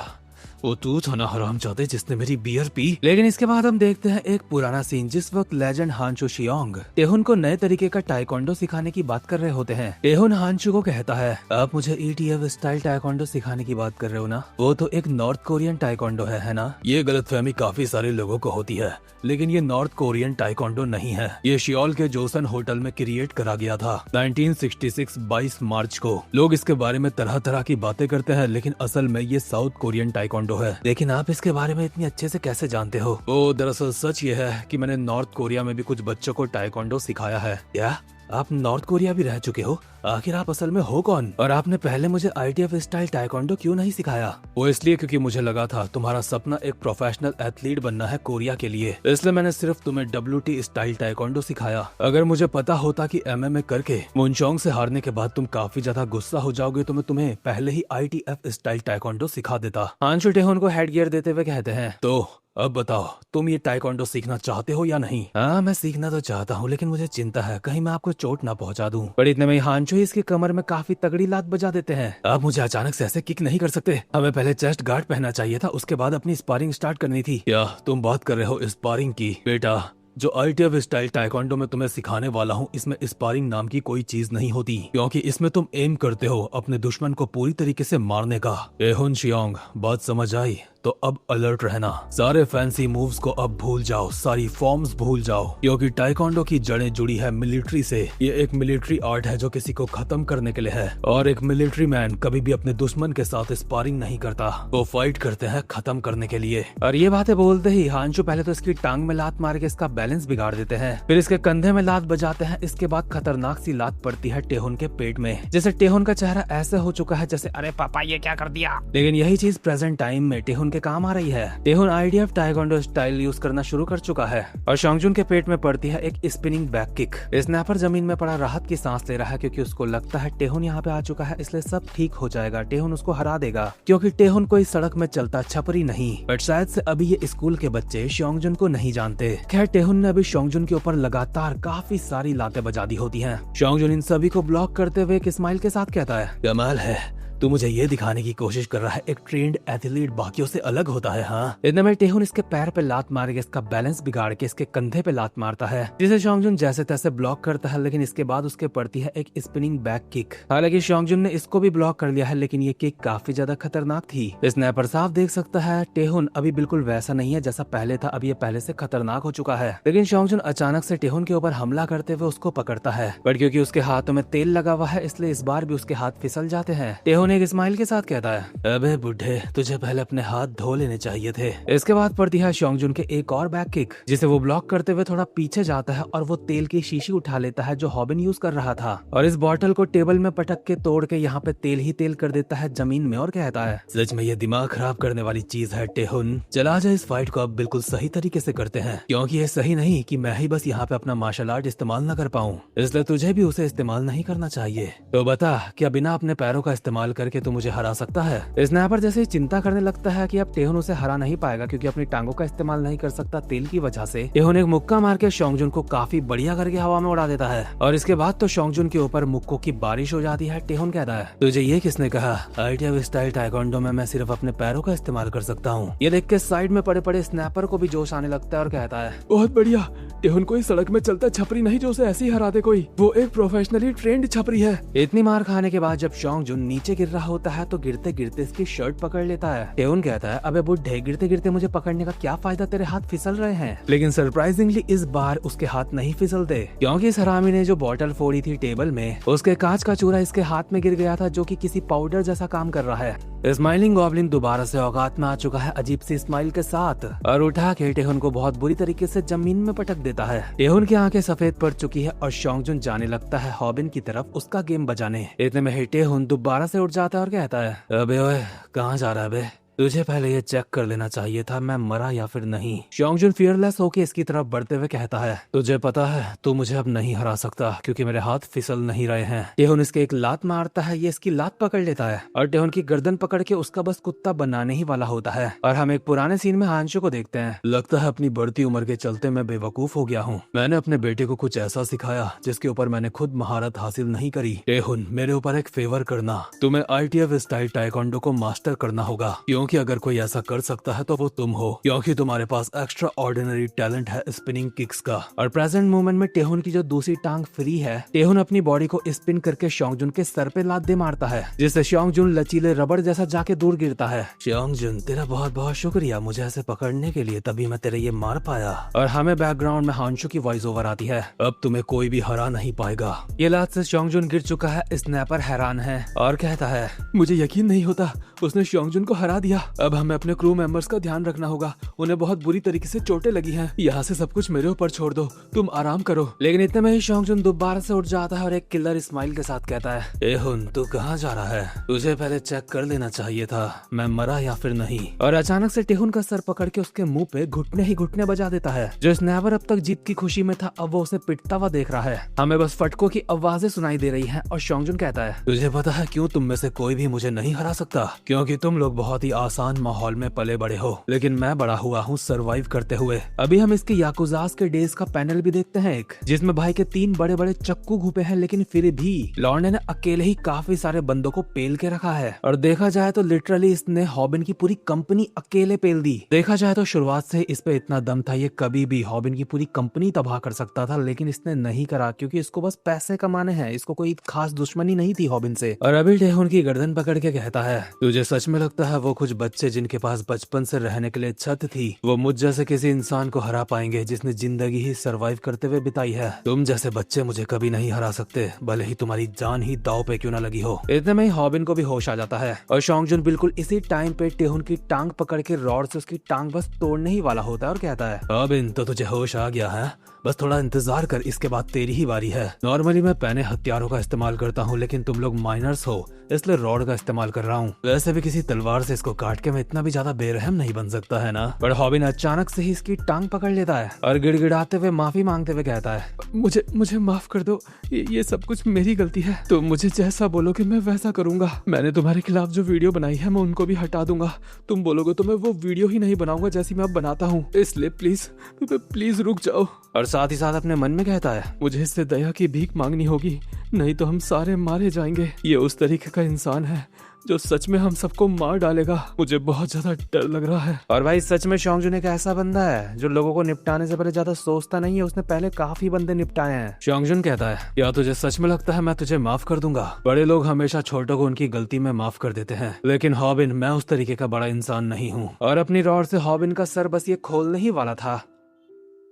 वो तू था ना हरामजादे जिसने मेरी बियर पी। लेकिन इसके बाद हम देखते हैं एक पुराना सीन जिस वक्त लेजेंड हांचो शियोंग टेहुन को नए तरीके का टाइकोंडो सिखाने की बात कर रहे होते हैं। टेहुन हांचो को कहता है, आप मुझे ETF स्टाइल टाइकोंडो सिखाने की बात कर रहे हो ना, वो तो एक नॉर्थ कोरियन टाइकोंडो है ना। ये गलतफहमी काफी सारे लोगों को होती है, लेकिन ये नॉर्थ कोरियन टाइकोंडो नहीं है। ये शियोल के जोसन होटल में क्रिएट करा गया था 1966 22 मार्च को। लोग इसके बारे में तरह तरह की बातें करते हैं, लेकिन असल में ये साउथ कोरियन टाइकोंडो है। लेकिन आप इसके बारे में इतनी अच्छे से कैसे जानते हो? ओ दरअसल सच ये है कि मैंने नॉर्थ कोरिया में भी कुछ बच्चों को टाइकोंडो सिखाया है। क्या आप नॉर्थ कोरिया भी रह चुके हो? आखिर आप असल में हो कौन? और आपने पहले मुझे ITF स्टाइल टाइकोंडो क्यों नहीं सिखाया? वो इसलिए क्योंकि मुझे लगा था तुम्हारा सपना एक प्रोफेशनल एथलीट बनना है कोरिया के लिए, इसलिए मैंने सिर्फ तुम्हें WT स्टाइल टाइकोंडो सिखाया। अगर मुझे पता होता कि MMA करके मुनचोंग से हारने के बाद तुम काफी ज्यादा गुस्सा हो जाओगे तो मैं तुम्हें पहले ही ITF स्टाइल टाइकोंडो सिखा देता। हांचो टेहुन को हेड गियर देते हुए कहते हैं, तो अब बताओ तुम ये टाइकोंडो सीखना चाहते हो या नहीं? हाँ मैं सीखना तो चाहता हूँ, लेकिन मुझे चिंता है कहीं मैं आपको चोट ना पहुँचा दूँ। पर इतने में हांचो ही इसकी कमर में काफी तगड़ी लात बजा देते हैं। आप मुझे अचानक से ऐसे किक नहीं कर सकते, हमें पहले चेस्ट गार्ड पहनना चाहिए था, उसके बाद अपनी स्पारिंग स्टार्ट करनी थी। क्या तुम बात कर रहे हो स्पारिंग की? बेटा जो ITF स्टाइल टाइकोंडो में तुम्हें सिखाने वाला हूँ इसमें स्पारिंग नाम की कोई चीज नहीं होती, क्योंकि इसमें तुम एम करते हो अपने दुश्मन को पूरी तरीके से मारने का। टेहुन शियोंग बात समझ आई तो अब अलर्ट रहना। सारे फैंसी मूव्स को अब भूल जाओ, सारी फॉर्म्स भूल जाओ, क्योंकि टाइकोंडो की जड़ें जुड़ी है मिलिट्री से। ये एक मिलिट्री आर्ट है जो किसी को खत्म करने के लिए है, और एक मिलिट्री मैन कभी भी अपने दुश्मन के साथ स्पारिंग नहीं करता, वो फाइट करते हैं खत्म करने के लिए। और ये बातें बोलते ही हांचो पहले तो इसकी टांग में लात मार के इसका बैलेंस बिगाड़ देते हैं, फिर इसके कंधे में लात बजाते हैं। इसके बाद खतरनाक सी लात पड़ती है टेहुन के पेट में, जैसे टेहुन का चेहरा ऐसे हो चुका है जैसे अरे पापा ये क्या कर दिया। लेकिन यही चीज प्रेजेंट टाइम में टेहुन के काम आ रही है। टेहुन ITF टाइकोंडो स्टाइल यूज करना शुरू कर चुका है और शोंगजुन के पेट में पड़ती है एक स्पिनिंग बैक किक। स्नैपर जमीन में पड़ा राहत की सांस ले रहा है, क्योंकि उसको लगता है टेहुन यहाँ पे आ चुका है, इसलिए सब ठीक हो जाएगा, टेहुन उसको हरा देगा, क्योंकि टेहुन कोई सड़क में चलता छपरी नहीं। बट शायद से अभी ये स्कूल के बच्चे शोंगजुन को नहीं जानते। खैर टेहुन ने अभी शोंगजुन के ऊपर लगातार काफी सारी लातें बजा दी होती है। शोंगजुन इन सभी को ब्लॉक करते हुए एक स्माइल के साथ कहता है, कमाल है, तू मुझे ये दिखाने की कोशिश कर रहा है एक ट्रेंड एथलीट बाकियों से अलग होता है। हाँ इतने में टेहुन इसके पैर पे लात मार के इसका बैलेंस बिगाड़ के इसके कंधे पे लात मारता है, जिसे शोंगजुन जैसे तैसे ब्लॉक करता है, लेकिन इसके बाद उसके पड़ती है एक स्पिनिंग बैक किक। हालांकि शोंगजुन ने इसको भी ब्लॉक कर लिया है, लेकिन ये किक काफी ज्यादा खतरनाक थी। स्नैपर साफ देख सकता है टेहुन अभी बिल्कुल वैसा नहीं है जैसा पहले था, अब ये पहले से खतरनाक हो चुका है। लेकिन शोंगजुन अचानक से टेहुन के ऊपर हमला करते हुए उसको पकड़ता है, बट क्योंकि उसके हाथों में तेल लगा हुआ है इसलिए इस बार भी उसके हाथ फिसल जाते हैं। टेहुन एक स्माइल के साथ कहता है, अबे बुढ़े तुझे पहले अपने हाथ धो लेने चाहिए थे। इसके बाद पड़ती है शोंगजुन के एक और बैक किक, जिसे वो ब्लॉक करते हुए थोड़ा पीछे जाता है और वो तेल की शीशी उठा लेता है जो हॉबिन यूज कर रहा था, और इस बॉटल को टेबल में पटक के तोड़ के यहाँ पे तेल ही तेल कर देता है जमीन में, और कहता है, सच में ये दिमाग खराब करने वाली चीज है टेहुन, चला जा इस फाइट को अब बिल्कुल सही तरीके से करते हैं, क्योंकि ये सही नहीं कि मैं ही बस यहाँ पे अपना मार्शल आर्ट इस्तेमाल न कर पाऊँ, इसलिए तुझे भी उसे इस्तेमाल नहीं करना चाहिए। तो बता क्या बिना अपने पैरों का इस्तेमाल करके तू मुझे हरा सकता है? स्नैपर जैसे ही चिंता करने लगता है कि अब टेहुन उसे हरा नहीं पाएगा, क्योंकि अपनी टांगों का इस्तेमाल नहीं कर सकता तेल की वजह से। टेहुन एक मुक्का मार के शोंगजुन को काफी बढ़िया करके हवा में उड़ा देता है, और इसके बाद तो शोंगजुन के ऊपर मुक्कों की बारिश हो जाती है। टेहुन कहता है, तुझे ये किसने कहा? ITF स्टाइल टाइकोंडो में मैं सिर्फ अपने पैरों का इस्तेमाल कर सकता हूँ। ये देख के साइड में पड़े पड़े स्नैपर को भी जोश आने लगता है और कहता है, बहुत बढ़िया, टेहुन कोई सड़क में चलता छपरी नहीं जो उसे ऐसे ही हरा दे कोई, वो एक प्रोफेशनली ट्रेंड छपरी है। इतनी मार खाने के बाद जब शोंगजुन नीचे गिर रहा होता है तो गिरते गिरते इसकी शर्ट पकड़ लेता है। टेहुन कहता है, अबे बुढ़े गिरते गिरते मुझे पकड़ने का क्या फायदा, तेरे हाथ फिसल रहे हैं। लेकिन सरप्राइजिंगली इस बार उसके हाथ नहीं फिसलते, क्योंकि इस हरामी ने जो बोतल फोड़ी थी टेबल में, उसके कांच का चूरा इसके हाथ में गिर गया था, जो कि किसी पाउडर जैसा काम कर रहा है। स्माइलिंग गॉब्लिन दोबारा से औकात में आ चुका है अजीब सी स्माइल के साथ, और उठा के टेहुन को बहुत बुरी तरीके से जमीन में पटक देता है। टेहुन की आंखें सफेद पड़ चुकी है और शोंगजुन जाने लगता है हॉबिन की तरफ उसका गेम बजाने। इतने में टेहुन दोबारा से उठ जाता है और कहता है, अबे ओए कहाँ जा रहा है बे? तुझे पहले ये चेक कर लेना चाहिए था मैं मरा या फिर नहीं। शोंगजुन फियरलेस होके इसकी तरफ बढ़ते हुए कहता है, तुझे पता है तू मुझे अब नहीं हरा सकता क्योंकि मेरे हाथ फिसल नहीं रहे हैं। टेहुन इसके एक लात मारता है, ये इसकी लात पकड़ लेता है और टेहुन की गर्दन पकड़ के उसका बस कुत्ता बनाने ही वाला होता है। और हम एक पुराने सीन में हांचो को देखते हैं। लगता है अपनी बढ़ती उम्र के चलते मैं बेवकूफ हो गया हूँ। मैंने अपने बेटे को कुछ ऐसा सिखाया जिसके ऊपर मैंने खुद महारत हासिल नहीं करी। टेहुन मेरे ऊपर एक फेवर करना, तुम्हें ITF स्टाइल टाइकोंडो को मास्टर करना होगा, क्योंकि अगर कोई ऐसा कर सकता है तो वो तुम हो, क्योंकि तुम्हारे पास एक्स्ट्रा ऑर्डिनरी टैलेंट है स्पिनिंग किक्स का। और प्रेजेंट मोमेंट में टेहुन की जो दूसरी टांग फ्री है, टेहुन अपनी बॉडी को स्पिन करके शोंगजुन के सर पे लात दे मारता है, जिससे शोंगजुन लचीले रबड़ जैसा जाके दूर गिरता है। शोंगजुन तेरा बहुत बहुत शुक्रिया मुझे ऐसे पकड़ने के लिए, तभी मैं तेरे ये मार पाया। और हमें बैकग्राउंड में हांशु की वॉइस ओवर आती है, अब तुम्हें कोई भी हरा नहीं पाएगा। ये लात से शोंगजुन गिर चुका है। स्नैपर हैरान है और कहता है मुझे यकीन नहीं होता उसने शोंगजुन को हरा दिया। अब हमें अपने क्रू मेंबर्स का ध्यान रखना होगा, उन्हें बहुत बुरी तरीके से चोटें लगी हैं। यहाँ से सब कुछ मेरे ऊपर छोड़ दो, तुम आराम करो। लेकिन इतने में ही शोंगजुन दोबारा से उठ जाता है और एक किलर स्माइल के साथ कहता है, ए हुन तू कहाँ जा रहा है? तुझे पहले चेक कर लेना चाहिए था मैं मरा या फिर नहीं। और अचानक से टेहुन का सर पकड़ के उसके मुंह पे घुटने ही घुटने बजा देता है। जो स्नैपर अब तक जीत की खुशी में था, अब वो उसे पिटता हुआ देख रहा है। हमें बस फटकों की आवाजें सुनाई दे रही है और शोंगजुन कहता है, तुझे पता है क्यों तुम में से कोई भी मुझे नहीं हरा सकता? क्योंकि तुम लोग बहुत ही आसान माहौल में पले बड़े हो, लेकिन मैं बड़ा हुआ हूँ सरवाइव करते हुए। अभी हम इसके याकुजास के डेज का पैनल भी देखते हैं, एक जिसमें भाई के 3 बड़े बड़े चक्कू घुपे हैं, लेकिन फिर भी लॉन्डे ने अकेले ही काफी सारे बंदों को पेल के रखा है। और देखा जाए तो लिटरली इसने हॉबिन की पूरी कंपनी अकेले पेल दी। देखा जाए तो शुरुआत से इस पे इतना दम था, ये कभी भी हॉबिन की पूरी कंपनी तबाह कर सकता था, लेकिन इसने नहीं करा क्योंकि इसको बस पैसे कमाने हैं, इसको कोई खास दुश्मनी नहीं थी हॉबिन से। और अभी टेहुन की गर्दन पकड़ के कहता है, तुझे सच में लगता है वो कुछ बच्चे जिनके पास बचपन से रहने के लिए छत थी, वो मुझ जैसे किसी इंसान को हरा पाएंगे जिसने जिंदगी ही सरवाइव करते हुए बिताई है? तुम जैसे बच्चे मुझे कभी नहीं हरा सकते, भले ही तुम्हारी जान ही दाव पे क्यों ना लगी हो। इतने में ही हॉबिन को भी होश आ जाता है और शोंगजुन बिल्कुल इसी टाइम पे टेहुन की टांग पकड़ के रॉड से उसकी टांग बस तोड़ने ही वाला होता है और कहता है, हॉबिन तो तुझे होश आ गया है, बस थोड़ा इंतजार कर, इसके बाद तेरी ही बारी है। नॉर्मली मैं पैने हथियारों का इस्तेमाल करता हूँ, लेकिन तुम लोग माइनर्स हो इसलिए रॉड का इस्तेमाल कर रहा हूँ। वैसे भी किसी तलवार से इसको काट के मैं इतना भी ज्यादा बेरहम नहीं बन सकता है ना। पर हॉबिन अचानक से ही इसकी टांग पकड़ लेता है और गिड़गिड़ाते हुए माफी मांगते हुए कहता है, मुझे माफ कर दो, ये सब कुछ मेरी गलती है। तुम मुझे जैसा बोलोगे मैं वैसा करूंगा। मैंने तुम्हारे खिलाफ जो वीडियो बनाई है मैं उनको भी हटा दूंगा। तुम बोलोगे तो मैं वो वीडियो ही नहीं बनाऊंगा जैसी मैं अब बनाता हूँ, इसलिए प्लीज रुक जाओ। और साथ ही साथ अपने मन में कहता है, मुझे इससे दया की भीख मांगनी होगी, नहीं तो हम सारे मारे जाएंगे। ये उस तरीके का इंसान है जो सच में हम सबको मार डालेगा। मुझे बहुत ज्यादा डर लग रहा है। और भाई सच में शोंगजुन एक ऐसा बंदा है जो लोगों को निपटाने से पहले ज्यादा सोचता नहीं है, उसने पहले काफी बंदे निपटाए हैं। शोंगजुन कहता है, या तुझे सच में लगता है मैं तुझे माफ कर दूंगा? बड़े लोग हमेशा छोटों को उनकी गलती में माफ कर देते हैं, लेकिन हॉबिन मैं उस तरीके का बड़ा इंसान नहीं हूँ। और अपनी रॉड से हॉबिन का सर बस ये खोलने ही वाला था,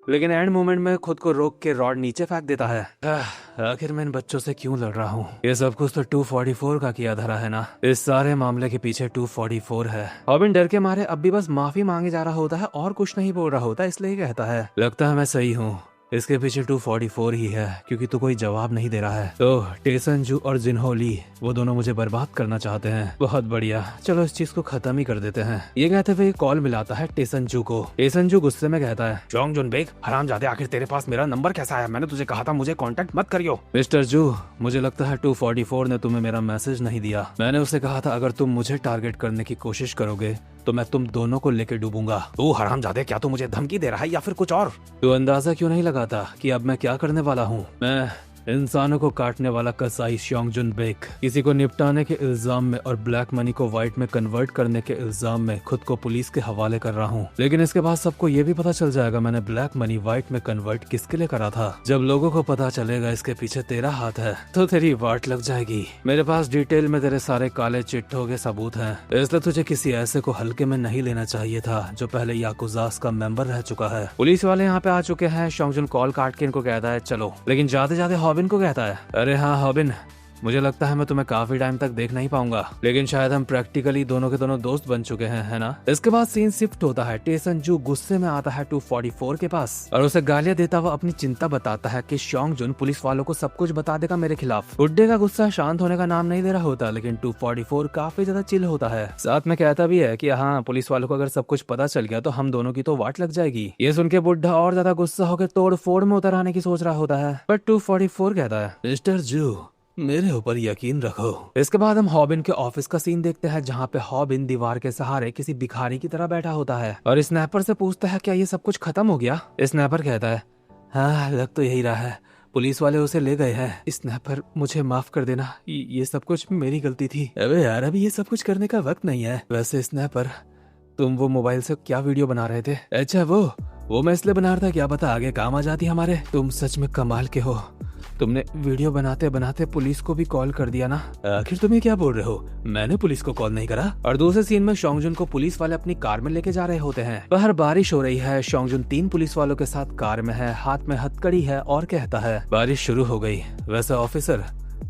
लेकिन एंड मोमेंट में खुद को रोक के रॉड नीचे फेंक देता है। आखिर मैं इन बच्चों से क्यों लड़ रहा हूँ? ये सब कुछ तो 244 का किया धरा है ना। इस सारे मामले के पीछे 244 है। हॉबिन डर के मारे अब भी बस माफी मांगे जा रहा होता है और कुछ नहीं बोल रहा होता, इसलिए कहता है, लगता है मैं सही हूँ, इसके पीछे 244 ही है, क्योंकि तू कोई जवाब नहीं दे रहा है। तो टेसनजू और जिन्हो ली वो दोनों मुझे बर्बाद करना चाहते हैं। बहुत बढ़िया, चलो इस चीज को खत्म ही कर देते हैं। ये कहते हुए कॉल मिलाता है टेसनजू को। टेसनजू गुस्से में कहता है, शोंगजुन बेग हरामजादे, आखिर तेरे पास मेरा नंबर कैसा आया? मैंने तुझे कहा था मुझे कांटेक्ट मत करियो। मिस्टर जू, मुझे लगता है 244 ने तुम्हें मेरा मैसेज नहीं दिया। मैंने उसे कहा था अगर तुम मुझे टारगेट करने की कोशिश करोगे तो मैं तुम दोनों को लेकर डूबूंगा। तू हरामजादे, क्या तू मुझे धमकी दे रहा है या फिर कुछ और? तू अंदाजा क्यों नहीं लगाता कि अब मैं क्या करने वाला हूँ? मैं इंसानों को काटने वाला कसाई शोंगजुन बेक, किसी को निपटाने के इल्जाम में और ब्लैक मनी को व्हाइट में कन्वर्ट करने के इल्जाम में खुद को पुलिस के हवाले कर रहा हूँ। लेकिन इसके बाद सबको ये भी पता चल जाएगा मैंने ब्लैक मनी व्हाइट में कन्वर्ट किसके लिए करा था। जब लोगों को पता चलेगा इसके पीछे तेरा हाथ है तो तेरी वाट लग जाएगी। मेरे पास डिटेल में तेरे सारे काले चिट्ठों के सबूत हैं, इसलिए तुझे किसी ऐसे को हल्के में नहीं लेना चाहिए था जो पहले याकुजास का मेंबर रह चुका है। पुलिस वाले यहाँ पे आ चुके हैं। शोंगजुन कॉल काट के इनको कहता है चलो, लेकिन जाते जाते हॉबिन को कहता है, अरे हाँ हॉबिन, मुझे लगता है मैं तुम्हें काफी टाइम तक देख नहीं पाऊंगा, लेकिन शायद हम प्रैक्टिकली दोनों के दोनों दोस्त बन चुके हैं, है ना? इसके बाद सीन शिफ्ट होता है। टेसनजू गुस्से में आता है 244 के पास और उसे गालियां देता हुआ अपनी चिंता बताता है कि शोंगजुन पुलिस वालों को सब कुछ बता देगा मेरे खिलाफ। बुड्ढे का गुस्सा शांत होने का नाम नहीं दे रहा होता, लेकिन 244 काफी ज्यादा चिल होता है। साथ में कहता भी है कि हाँ, पुलिस वालों को अगर सब कुछ पता चल गया तो हम दोनों की तो वाट लग जाएगी। ये सुन के बुड्ढा और ज्यादा गुस्सा होकर तोड़ फोड़ में उतर आने की सोच रहा होता है, पर 244 कहता है, मिस्टर जू मेरे ऊपर यकीन रखो। इसके बाद हम हॉबिन के ऑफिस का सीन देखते हैं, जहाँ पे हॉबिन दीवार के सहारे किसी भिखारी की तरह बैठा होता है और स्नैपर से पूछता है क्या ये सब कुछ खत्म हो गया? स्नैपर कहता है, हाँ लग तो यही रहा है, पुलिस वाले उसे ले गए हैं। स्नैपर मुझे माफ कर देना, ये सब कुछ मेरी गलती थी। अबे यार अभी ये सब कुछ करने का वक्त नहीं है। वैसे स्नैपर तुम वो मोबाइल से क्या वीडियो बना रहे थे? अच्छा वो मैं इसलिए बना रहा था, क्या पता आगे काम आ जाती हमारे। तुम सच में कमाल के हो, तुमने वीडियो बनाते बनाते पुलिस को भी कॉल कर दिया ना। आखिर तुम ये क्या बोल रहे हो, मैंने पुलिस को कॉल नहीं करा। और दूसरे सीन में शोंगजुन को पुलिस वाले अपनी कार में लेके जा रहे होते हैं। बाहर बारिश हो रही है। शोंगजुन 3 पुलिस वालों के साथ कार में है, हाथ में हथकड़ी है और कहता है बारिश शुरू हो गई। वैसे ऑफिसर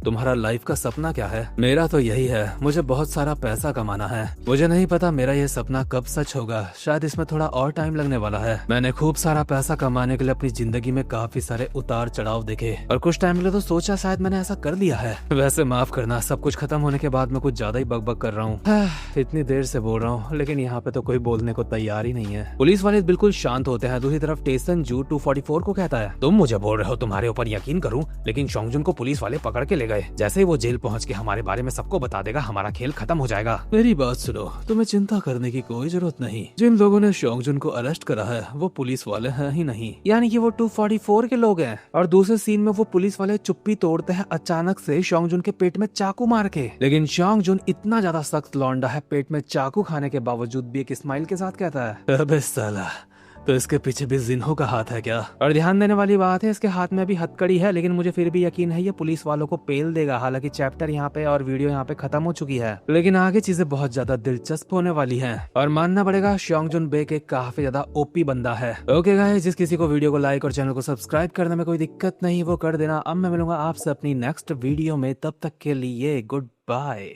तुम्हारा लाइफ का सपना क्या है? मेरा तो यही है, मुझे बहुत सारा पैसा कमाना है। मुझे नहीं पता मेरा ये सपना कब सच होगा, शायद इसमें थोड़ा और टाइम लगने वाला है। मैंने खूब सारा पैसा कमाने के लिए अपनी जिंदगी में काफी सारे उतार चढ़ाव देखे और कुछ टाइम के लिए तो सोचा शायद मैंने ऐसा कर लिया है। वैसे माफ करना, सब कुछ खत्म होने के बाद मैं कुछ ज्यादा ही बकबक कर रहा हूँ। इतनी देर से बोल रहा हूँ लेकिन यहाँ पे तो कोई बोलने को तैयार ही नहीं है। पुलिस वाले बिल्कुल शांत होते हैं। दूसरी तरफ टेसन जू 244 को कहता है तुम मुझे बोल रहे हो तुम्हारे ऊपर यकीन करूँ, लेकिन शोंगजुन को पुलिस वाले पकड़ के ले गए। जैसे ही वो जेल पहुंच के हमारे बारे में सबको बता देगा, हमारा खेल खत्म हो जाएगा। मेरी बात सुनो, तुम्हें चिंता करने की कोई जरूरत नहीं। जिन लोगों ने शोंगजुन को अरेस्ट करा है वो पुलिस वाले हैं ही नहीं, यानी कि वो 244 के लोग हैं। और दूसरे सीन में वो पुलिस वाले चुप्पी तोड़ते हैं अचानक से शोंगजुन के पेट में चाकू मार के। लेकिन शोंगजुन इतना ज्यादा सख्त लौंडा है, पेट में चाकू खाने के बावजूद भी एक स्माइल के साथ कहता है अबे साला, तो इसके पीछे भी जिन्हो का हाथ है क्या? और ध्यान देने वाली बात है इसके हाथ में भी हथकड़ी है, लेकिन मुझे फिर भी यकीन है ये पुलिस वालों को पेल देगा। हालांकि चैप्टर यहाँ पे और वीडियो यहाँ पे खत्म हो चुकी है, लेकिन आगे चीजें बहुत ज्यादा दिलचस्प होने वाली हैं। और मानना पड़ेगा शोंगजुन बेक एक काफी ज्यादा ओपी बंदा है। ओके गाइस, जिस किसी को वीडियो को लाइक और चैनल को सब्सक्राइब करने में कोई दिक्कत नहीं वो कर देना। अब मैं मिलूंगा आपसे अपनी नेक्स्ट वीडियो में, तब तक के लिए गुड बाय।